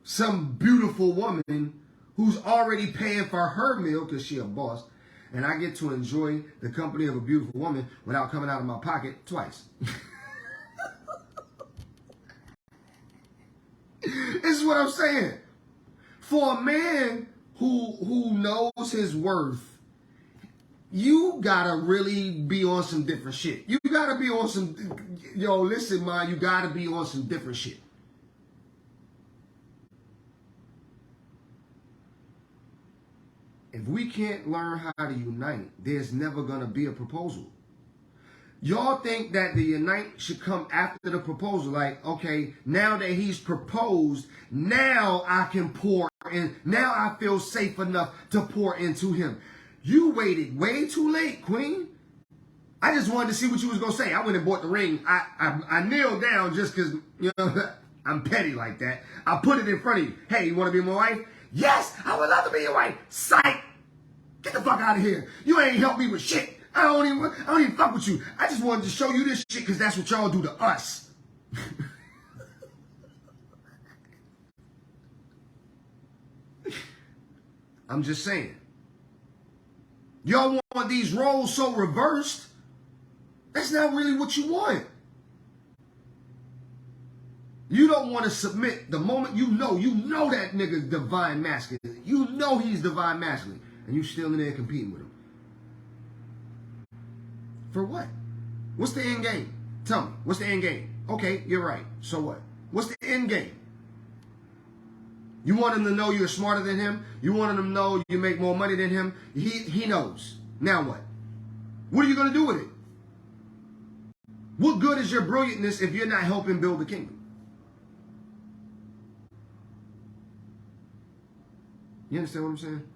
Speaker 1: some beautiful woman who's already paying for her meal because she a boss, and I get to enjoy the company of a beautiful woman without coming out of my pocket twice. This is what I'm saying. For a man who knows his worth, you gotta really be on some different shit. You gotta be on some, yo, listen, man, you gotta be on some different shit. If we can't learn how to unite, there's never gonna be a proposal. Y'all think that the unite should come after the proposal. Like, okay, now that he's proposed, now I can pour in. Now I feel safe enough to pour into him. You waited way too late, Queen. I just wanted to see what you was going to say. I went and bought the ring. I kneeled down just because, you know, I'm petty like that. I put it in front of you. Hey, you want to be my wife? Yes, I would love to be your wife. Psych. Get the fuck out of here. You ain't helped me with shit. I don't even fuck with you. I just wanted to show you this shit because that's what y'all do to us. I'm just saying. Y'all want these roles so reversed? That's not really what you want. You don't want to submit the moment you know that nigga's divine masculine. You know he's divine masculine. And you still in there competing with him. For what? What's the end game? Tell me. What's the end game? Okay, you're right. So what? What's the end game? You want him to know you're smarter than him? You want him to know you make more money than him? He knows. Now what? What are you going to do with it? What good is your brilliantness if you're not helping build the kingdom? You understand what I'm saying?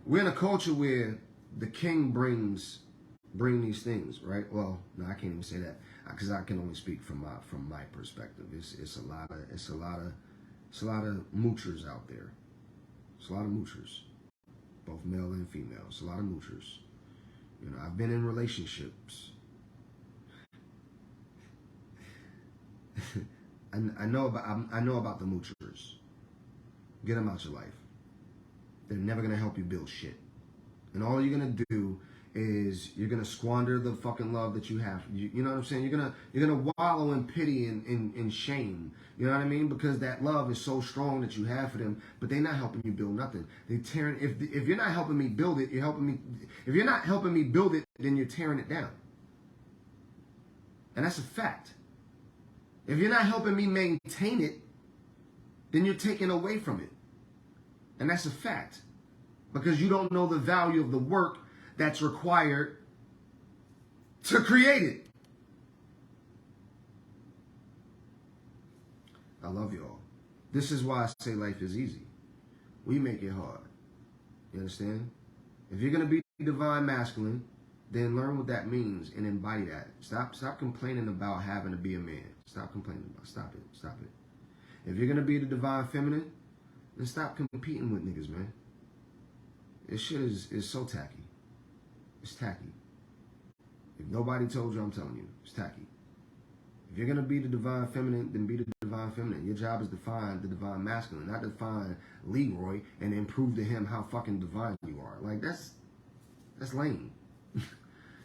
Speaker 1: We're in a culture where the king bring these things, right? Well, no, I can't even say that because I can only speak from my perspective. It's a lot of moochers out there. It's a lot of moochers, both male and female. It's a lot of moochers. You know, I've been in relationships. I know about the moochers. Get them out your life. They're never gonna help you build shit. And all you're gonna do is you're gonna squander the fucking love that you have. You know what I'm saying? You're gonna wallow in pity and shame. You know what I mean? Because that love is so strong that you have for them, but they're not helping you build nothing. They tearing. If you're not helping me build it, you're helping me. If you're not helping me build it, then you're tearing it down. And that's a fact. If you're not helping me maintain it, then you're taking away from it. And that's a fact. Because you don't know the value of the work that's required to create it. I love you all. This is why I say life is easy. We make it hard. You understand? If you're going to be divine masculine, then learn what that means and embody that. Stop complaining about having to be a man. Stop complaining about it. Stop it. If you're going to be the divine feminine, then stop competing with niggas, man. This shit is so tacky. It's tacky. If nobody told you, I'm telling you, it's tacky. If you're gonna be the divine feminine, then be the divine feminine. Your job is to find the divine masculine, not to find Leroy and then prove to him how fucking divine you are. Like that's lame. You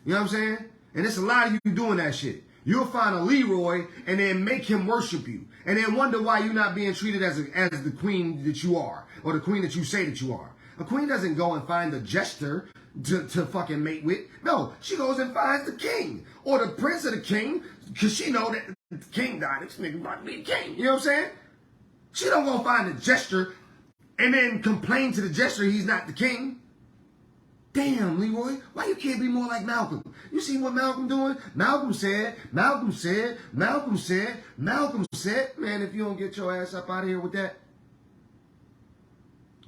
Speaker 1: know what I'm saying? And it's a lot of you doing that shit. You'll find a Leroy and then make him worship you, and then wonder why you're not being treated as the queen that you are, or the queen that you say that you are. A queen doesn't go and find the jester to fucking mate with. No, she goes and finds the king or the prince of the king, because she know that the king died. This nigga about to be a king. You know what I'm saying? She don't go find the jester and then complain to the jester he's not the king. Damn, Leroy, why you can't be more like Malcolm? You see what Malcolm doing? Malcolm said, man, if you don't get your ass up out of here with that,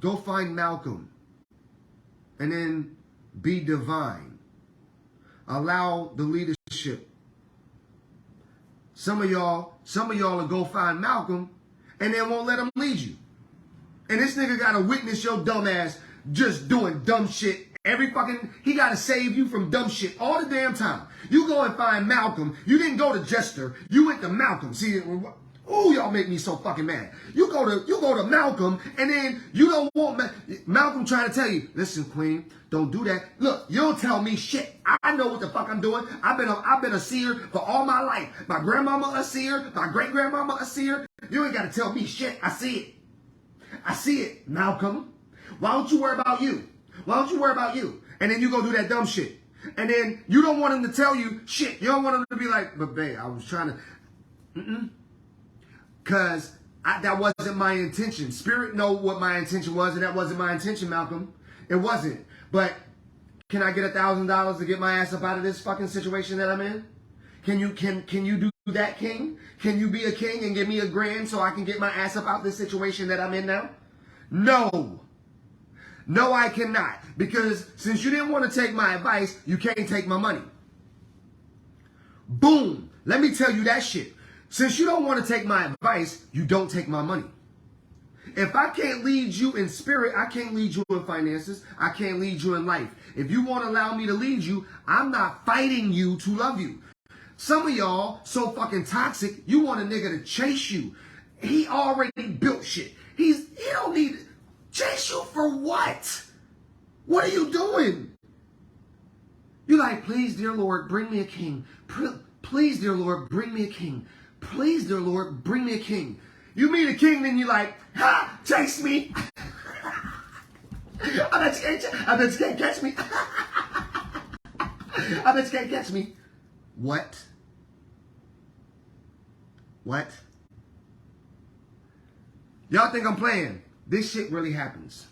Speaker 1: go find Malcolm and then be divine. Allow the leadership. Some of y'all will go find Malcolm and then won't let him lead you. And this nigga gotta witness your dumb ass just doing dumb shit. He gotta save you from dumb shit all the damn time. You go and find Malcolm. You didn't go to Jester. You went to Malcolm. See, ooh, y'all make me so fucking mad. You go to Malcolm, and then you don't want Malcolm trying to tell you, listen, queen, don't do that. Look, you don't tell me shit. I know what the fuck I'm doing. I've been a seer for all my life. My grandmama a seer. My great grandmama a seer. You ain't gotta tell me shit. I see it, Malcolm. Why don't you worry about you? And then you go do that dumb shit. And then you don't want him to tell you shit. You don't want him to be like, but babe, I was trying to. Because that wasn't my intention. Spirit know what my intention was, and that wasn't my intention, Malcolm. It wasn't. But can I get $1,000 to get my ass up out of this fucking situation that I'm in? Can you do that, king? Can you be a king and give me $1,000 so I can get my ass up out this situation that I'm in now? No. No, I cannot. Because since you didn't want to take my advice, you can't take my money. Boom. Let me tell you that shit. Since you don't want to take my advice, you don't take my money. If I can't lead you in spirit, I can't lead you in finances. I can't lead you in life. If you want to allow me to lead you, I'm not fighting you to love you. Some of y'all so fucking toxic, you want a nigga to chase you. He already built shit. He don't need chase you for what? What are you doing? You're like, please, dear Lord, bring me a king. Please, dear Lord, bring me a king. Please, dear Lord, bring me a king. You meet a king, then you're like, ha, chase me. I bet you can't catch me. I bet you can't catch me. What? Y'all think I'm playing? This shit really happens.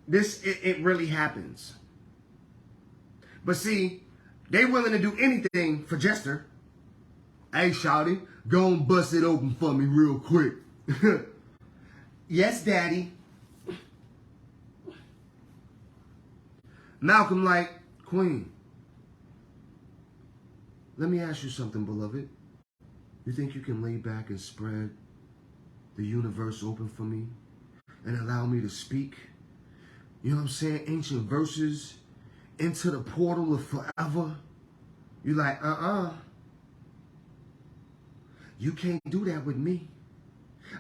Speaker 1: It really happens. But see, they willing to do anything for Jester. Hey, shawty, go and bust it open for me real quick. Yes, daddy. Malcolm like, queen, let me ask you something, beloved. You think you can lay back and spread the universe open for me and allow me to speak? You know what I'm saying? Ancient verses into the portal of forever. You like, You can't do that with me.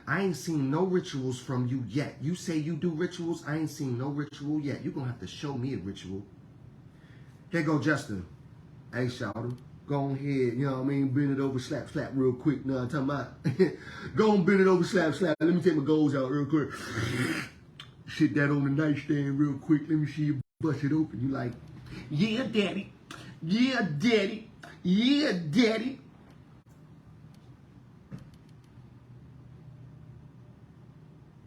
Speaker 1: I ain't seen no rituals from you yet. You say you do rituals. I ain't seen no ritual yet. You're going to have to show me a ritual. Here go Justin. Hey, shout him. Go on ahead, you know what I mean? Bend it over, slap real quick. You know what I'm talking about? Go on, bend it over, slap. Let me take my goals out real quick. Sit that on the nightstand real quick. Let me see you bust it open. You like, yeah, daddy. Yeah, daddy. Yeah, daddy.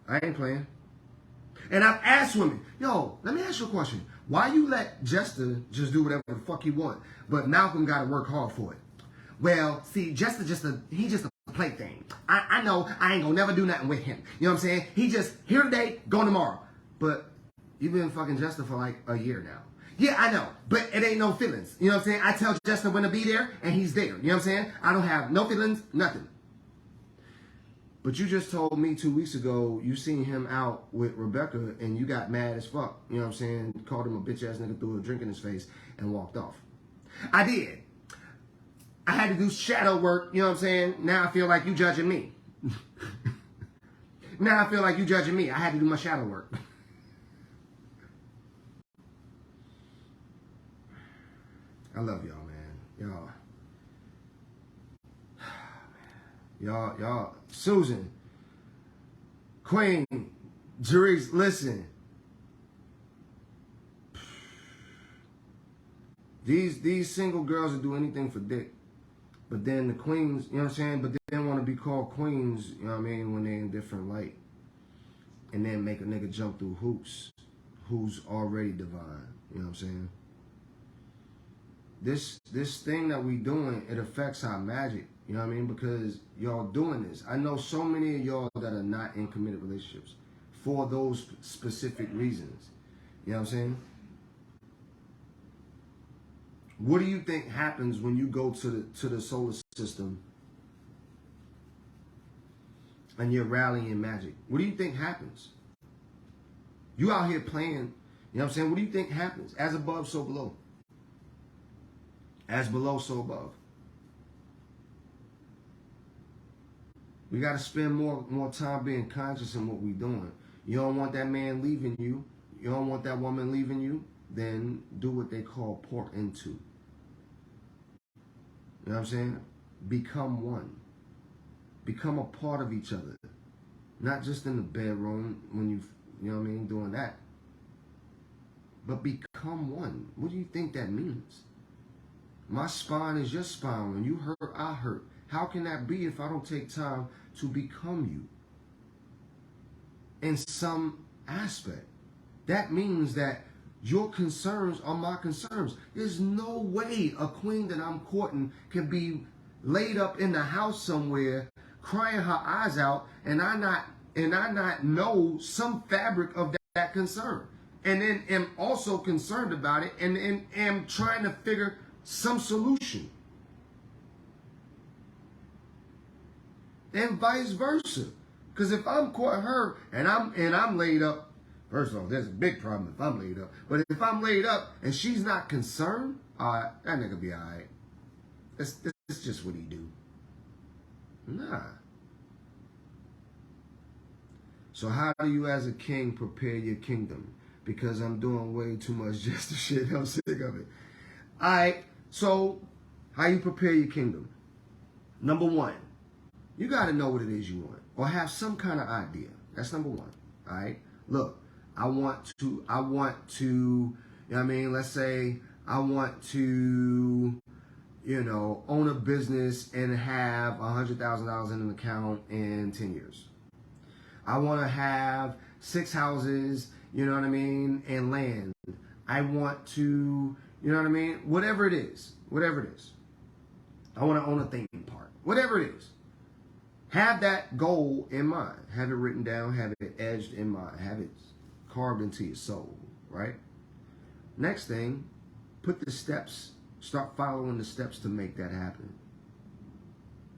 Speaker 1: I ain't playing. And I've asked women, yo, let me ask you a question. Why you let Jester just do whatever the fuck he want, but Malcolm got to work hard for it? Well, see, Jester he just a plaything. I know I ain't gonna never do nothing with him. You know what I'm saying? He just here today, gone tomorrow. But you've been fucking Jester for like a year now. Yeah, I know, but it ain't no feelings. You know what I'm saying? I tell Jester when to be there, and he's there. You know what I'm saying? I don't have no feelings, nothing. But you just told me 2 weeks ago you seen him out with Rebecca and you got mad as fuck. You know what I'm saying? Called him a bitch ass nigga, threw a drink in his face, and walked off. I did. I had to do shadow work. You know what I'm saying? Now I feel like you judging me. Now I feel like you judging me. I had to do my shadow work. I love y'all, man. Y'all. Susan, Queen, Jerice, listen. These single girls will do anything for dick. But then the queens, you know what I'm saying? But they want to be called queens, you know what I mean, when they're in different light. And then make a nigga jump through hoops who's already divine. You know what I'm saying? This thing that we doing, it affects our magic. You know what I mean? Because y'all doing this. I know so many of y'all that are not in committed relationships for those specific reasons. You know what I'm saying? What do you think happens when you go to the solar system and you're rallying magic? What do you think happens? You out here playing, you know what I'm saying? What do you think happens? As above, so below. As below, so above. We got to spend more time being conscious in what we're doing. You don't want that man leaving you. You don't want that woman leaving you. Then do what they call pour into. You know what I'm saying? Become one. Become a part of each other. Not just in the bedroom when you know what I mean, doing that. But become one. What do you think that means? My spine is your spine. When you hurt, I hurt. How can that be if I don't take time to become you? In some aspect. That means that your concerns are my concerns. There's no way a queen that I'm courting can be laid up in the house somewhere, crying her eyes out, and I not know some fabric of that concern. And then am also concerned about it and am trying to figure some solution. And vice versa. Because if I'm courting her and I'm laid up, first of all, there's a big problem if I'm laid up. But if I'm laid up and she's not concerned, that nigga be alright. It's just what he do. Nah. So how do you as a king prepare your kingdom? Because I'm doing way too much just to shit. I'm sick of it. Alright, so how you prepare your kingdom? Number one, you got to know what it is you want. Or have some kind of idea. That's number one. Alright? Look, I want to, you know what I mean? Let's say I want to, you know, own a business and have $100,000 in an account in 10 years. I want to have 6 houses, you know what I mean, and land. I want to, you know what I mean? Whatever it is. I want to own a theme park. Whatever it is. Have that goal in mind. Have it written down. Have it edged in mind. Have it carved into your soul, right? Next thing, put the steps. Start following the steps to make that happen.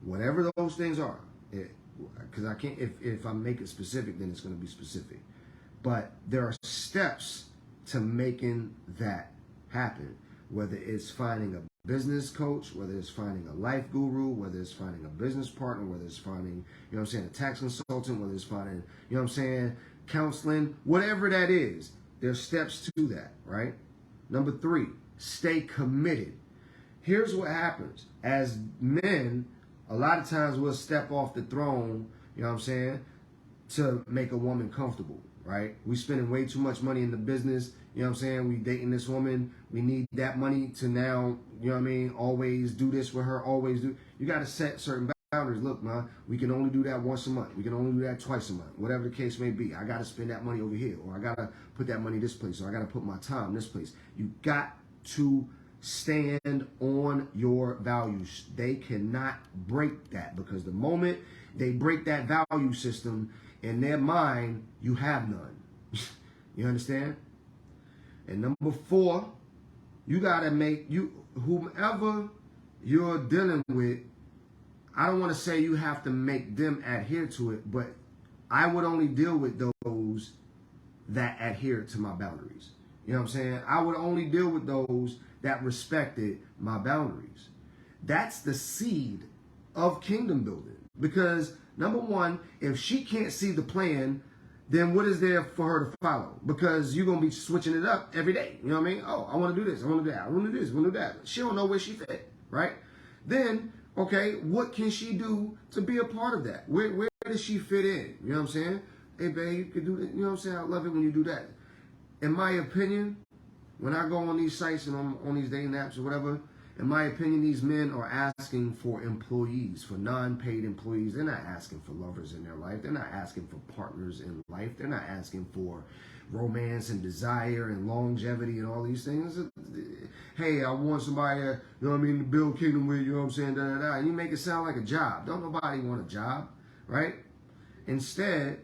Speaker 1: Whatever those things are. Because I can't, if I make it specific, then it's going to be specific. But there are steps to making that happen. Whether it's finding a business coach, whether it's finding a life guru, whether it's finding a business partner, whether it's finding, you know what I'm saying, a tax consultant, whether it's finding, you know what I'm saying, counseling, whatever that is, there's steps to that, right? Number 3, stay committed. Here's what happens. As men, a lot of times we'll step off the throne, you know what I'm saying, to make a woman comfortable, right? We spending way too much money in the business, you know what I'm saying? We dating this woman, we need that money to now, you know what I mean, always do this with her, always do. You got to set certain boundaries. Look, man, we can only do that once a month. We can only do that twice a month, whatever the case may be. I got to spend that money over here, or I got to put that money this place, or I got to put my time this place. You got to stand on your values. They cannot break that, because the moment they break that value system in their mind, you have none. You understand? And number 4, you gotta make whomever you're dealing with, I don't want to say you have to make them adhere to it, but I would only deal with those that adhere to my boundaries. You know what I'm saying? I would only deal with those that respected my boundaries. That's the seed of kingdom building. Because number one, if she can't see the plan, then what is there for her to follow? Because you're going to be switching it up every day. You know what I mean? Oh, I want to do this. I want to do that. I want to do this. I want to do that. She don't know where she fit, right? Then, okay, what can she do to be a part of that? Where does she fit in? You know what I'm saying? Hey, babe, you can do that. You know what I'm saying? I love it when you do that. In my opinion, when I go on these sites and on these dating apps or whatever, in my opinion, these men are asking for employees, for non-paid employees. They're not asking for lovers in their life. They're not asking for partners in life. They're not asking for romance and desire and longevity and all these things. Hey, I want somebody, you know what I mean, to build kingdom with, you know what I'm saying, da, da, da. And you make it sound like a job. Don't nobody want a job, right? Instead,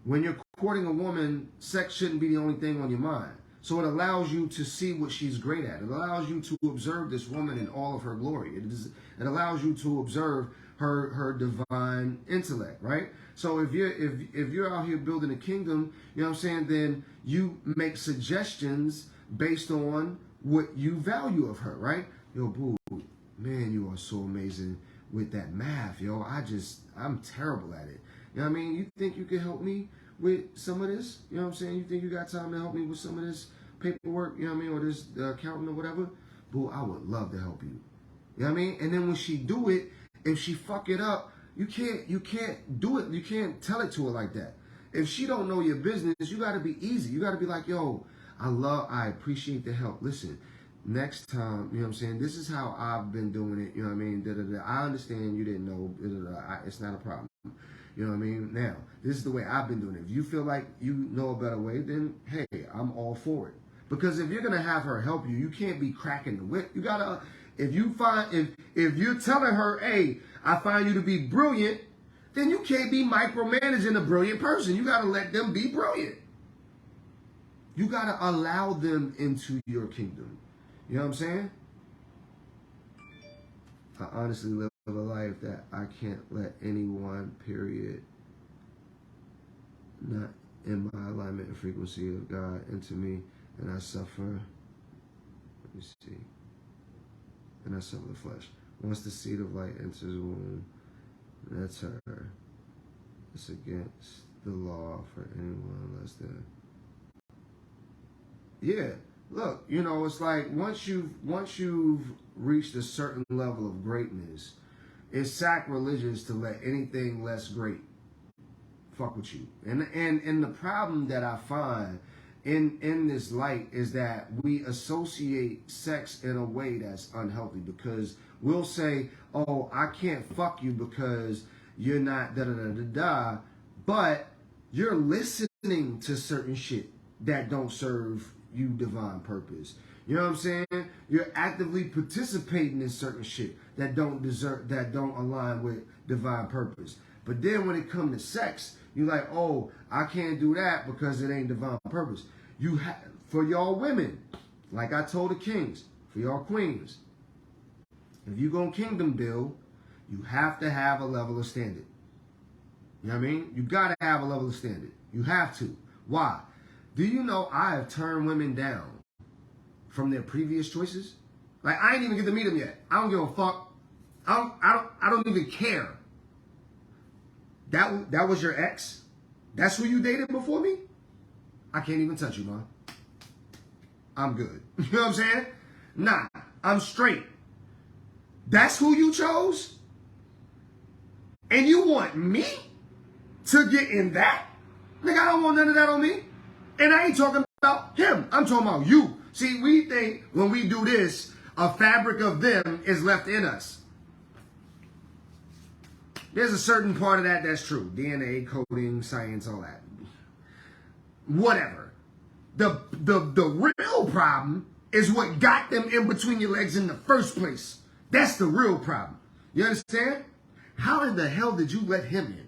Speaker 1: when you're courting a woman, sex shouldn't be the only thing on your mind. So it allows you to see what she's great at. It allows you to observe this woman in all of her glory. It allows you to observe her divine intellect, right? So if you're out here building a kingdom, you know what I'm saying, then you make suggestions based on what you value of her, right? Yo, boo, man, you are so amazing with that math, yo. I'm terrible at it. You know what I mean? You think you can help me with some of this? You know what I'm saying? You think you got time to help me with some of this paperwork, you know what I mean, or this accountant or whatever? Boo, I would love to help you. You know what I mean? And then when she do it, if she fuck it up, you can't do it. You can't tell it to her like that. If she don't know your business, you got to be easy. You got to be like, yo, I appreciate the help. Listen, next time, you know what I'm saying, this is how I've been doing it, you know what I mean, da, da, da. I understand you didn't know, da, da, da. It's not a problem. You know what I mean? Now, this is the way I've been doing it. If you feel like you know a better way, then, hey, I'm all for it. Because if you're going to have her help you, you can't be cracking the whip. You got to, if you're telling her, hey, I find you to be brilliant, then you can't be micromanaging a brilliant person. You got to let them be brilliant. You got to allow them into your kingdom. You know what I'm saying? I honestly live a life that I can't let anyone, period, not in my alignment and frequency of God into me, and I suffer. Let me see. And I suffer the flesh. Once the seed of light enters the womb, that's her. It's against the law for anyone unless they're... Yeah. Look, you know, it's like once you've reached a certain level of greatness, it's sacrilegious to let anything less great fuck with you. And the problem that I find in this light is that we associate sex in a way that's unhealthy, because we'll say, oh, I can't fuck you because you're not da da da da da, but you're listening to certain shit that don't serve you divine purpose. You know what I'm saying? You're actively participating in certain shit that don't align with divine purpose. But then when it comes to sex, you're like, oh, I can't do that because it ain't divine purpose. For y'all women, like I told the kings, for y'all queens, if you gonna kingdom build, you have to have a level of standard. You know what I mean? You gotta have a level of standard. You have to. Why? Do you know I have turned women down from their previous choices? Like, I ain't even get to meet them yet. I don't give a fuck. I don't even care. That was your ex? That's who you dated before me? I can't even touch you, man. I'm good. You know what I'm saying? Nah, I'm straight. That's who you chose? And you want me to get in that? Nigga, I don't want none of that on me. And I ain't talking about him. I'm talking about you. See, we think when we do this, a fabric of them is left in us. There's a certain part of that that's true. DNA, coding, science, all that. Whatever. The real problem is what got them in between your legs in the first place. That's the real problem. You understand? How in the hell did you let him in?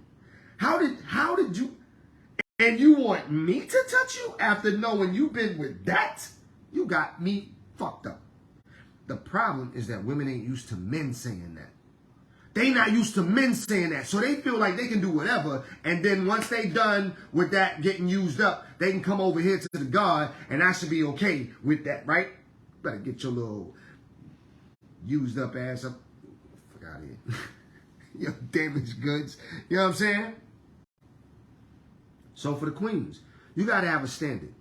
Speaker 1: How did you... And you want me to touch you after knowing you've been with that? You got me fucked up. The problem is that women ain't used to men saying that. They not used to men saying that. So they feel like they can do whatever. And then once they done with that getting used up, they can come over here to the God and I should be okay with that, right? Better get your little used up ass up. Fuck out of here. Your damaged goods. You know what I'm saying? So for the queens, you got to have a standard.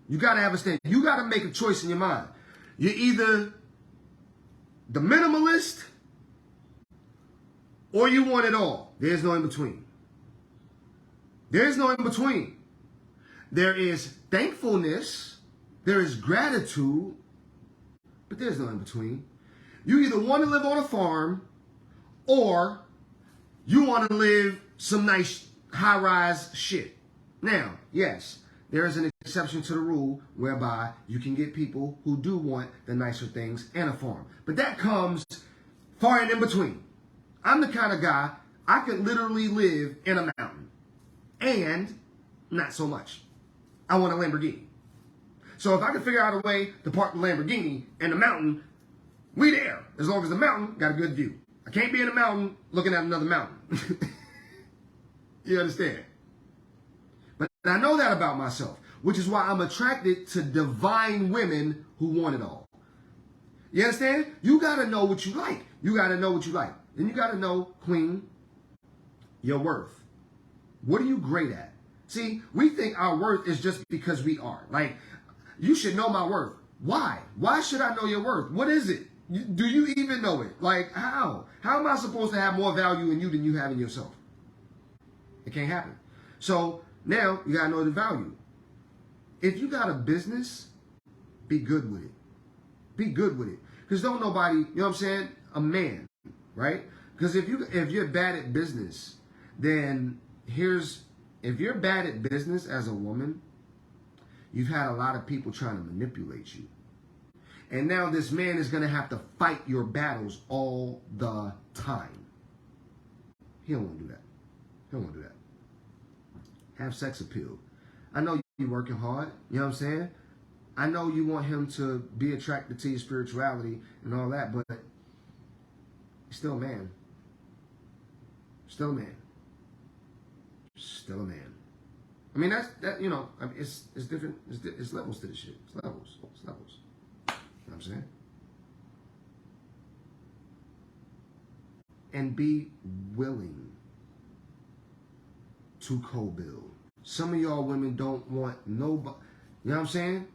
Speaker 1: You got to have a standard. You got to make a choice in your mind. You're either the minimalist or you want it all. There's no in between. There's no in between. There is thankfulness. There is gratitude. But there's no in between. You either want to live on a farm or you want to live some nice high-rise shit. Now, yes, there is an exception to the rule whereby you can get people who do want the nicer things and a farm. But that comes far and in between. I'm the kind of guy, I could literally live in a mountain. And not so much. I want a Lamborghini. So if I can figure out a way to park the Lamborghini in the mountain, we there. As long as the mountain got a good view. I can't be in a mountain looking at another mountain. You understand? But I know that about myself, which is why I'm attracted to divine women who want it all. You understand? You got to know what you like. You got to know what you like. Then you got to know, queen, your worth. What are you great at? See, we think our worth is just because we are. Like, you should know my worth. Why? Why should I know your worth? What is it? Do you even know it? Like, how? How am I supposed to have more value in you than you have in yourself? It can't happen. So now you got to know the value. If you got a business, be good with it. Be good with it. Because don't nobody, you know what I'm saying? A man, right? Because if you're bad at business, then if you're bad at business as a woman, you've had a lot of people trying to manipulate you. And now this man is going to have to fight your battles all the time. He don't want to do that. He don't want to do that. Have sex appeal. I know you're working hard. You know what I'm saying? I know you want him to be attracted to your spirituality and all that, but he's still a man. Still a man. Still a man. I mean, that you know, I mean, it's different. It's levels to this shit. It's levels. It's levels. You know what I'm saying? And be willing to co-build. Some of y'all women don't want nobody. You know what I'm saying?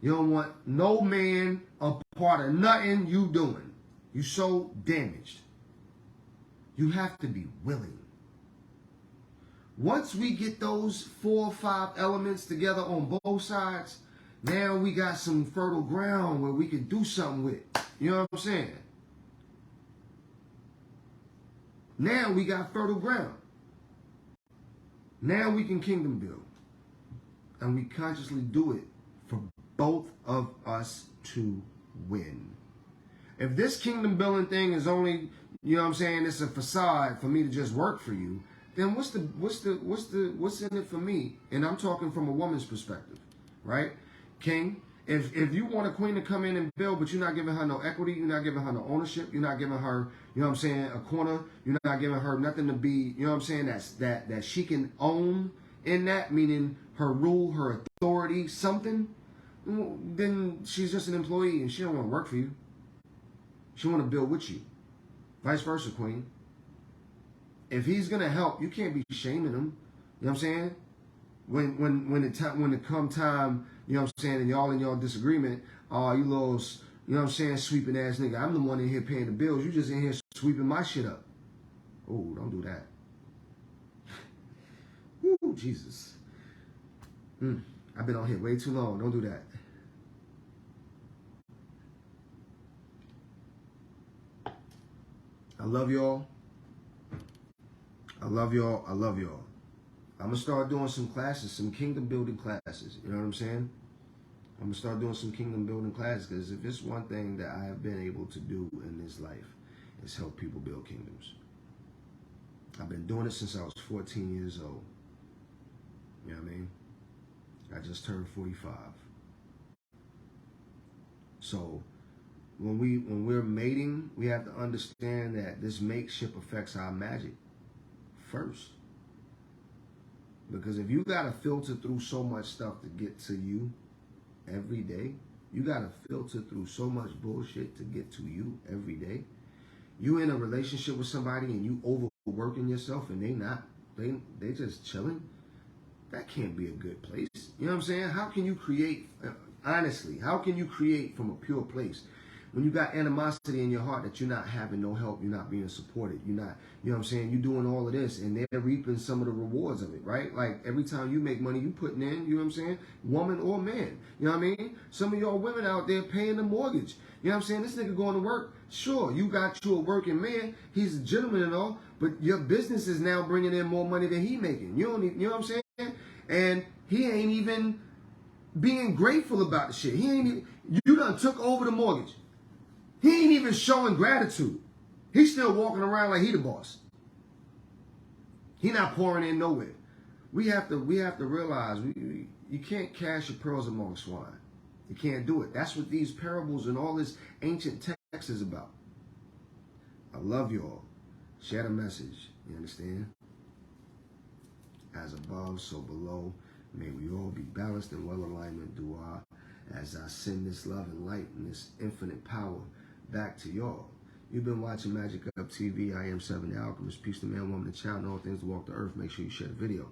Speaker 1: You don't want no man a part of nothing you doing. You so damaged. You have to be willing. Once we get those 4 or 5 elements together on both sides, now we got some fertile ground where we can do something with. You know what I'm saying? Now we got fertile ground. Now we can kingdom build. And we consciously do it for both of us to win. If this kingdom building thing is only, you know what I'm saying, it's a facade for me to just work for you, then what's in it for me? And I'm talking from a woman's perspective, right? King, if you want a queen to come in and build, but you're not giving her no equity, you're not giving her no ownership, you're not giving her, you know what I'm saying, a corner, you're not giving her nothing to be, you know what I'm saying, that she can own in that, meaning her rule, her authority, something, then she's just an employee and she don't want to work for you. She want to build with you. Vice versa, queen. If he's gonna help, you can't be shaming him. You know what I'm saying? When it come time, you know what I'm saying, and y'all in y'all disagreement, you little, you know what I'm saying, sweeping ass nigga. I'm the one in here paying the bills. You just in here sweeping my shit up. Oh, don't do that. Woo, Jesus. I've been on here way too long. Don't do that. I love y'all. I love y'all. I love y'all. I'm going to start doing some classes, some kingdom building classes. You know what I'm saying? I'm going to start doing some kingdom building classes, because if it's one thing that I have been able to do in this life, is help people build kingdoms. I've been doing it since I was 14 years old. You know what I mean? I just turned 45. So when we're mating, we have to understand that this mateship affects our magic first. Because if you gotta filter through so much stuff to get to you every day, you gotta filter through so much bullshit to get to you every day. You in a relationship with somebody and you overworking yourself and they just chilling. That can't be a good place. You know what I'm saying? How can you create, honestly, how can you create from a pure place when you got animosity in your heart that you're not having no help, you're not being supported, you're not, you know what I'm saying, you're doing all of this and they're reaping some of the rewards of it, right? Like every time you make money, you putting in, you know what I'm saying, woman or man, you know what I mean? Some of y'all women out there paying the mortgage, you know what I'm saying? This nigga going to work, sure, you got you a working man, he's a gentleman and all, but your business is now bringing in more money than he making, you don't need, you know what I'm saying? And he ain't even being grateful about the shit. He ain't even, you done took over the mortgage. He ain't even showing gratitude. He's still walking around like he the boss. He not pouring in nowhere. We have to realize you can't cast your pearls among swine. You can't do it. That's what these parables and all this ancient text is about. I love y'all. Share the message. You understand? As above, so below. May we all be balanced and well alignment. Dua. As I send this love and light and this infinite power back to y'all. You've been watching Magic Up TV. I am 7 the Alchemist. Peace to man, woman, and child, and all things to walk the earth. Make sure you share the video.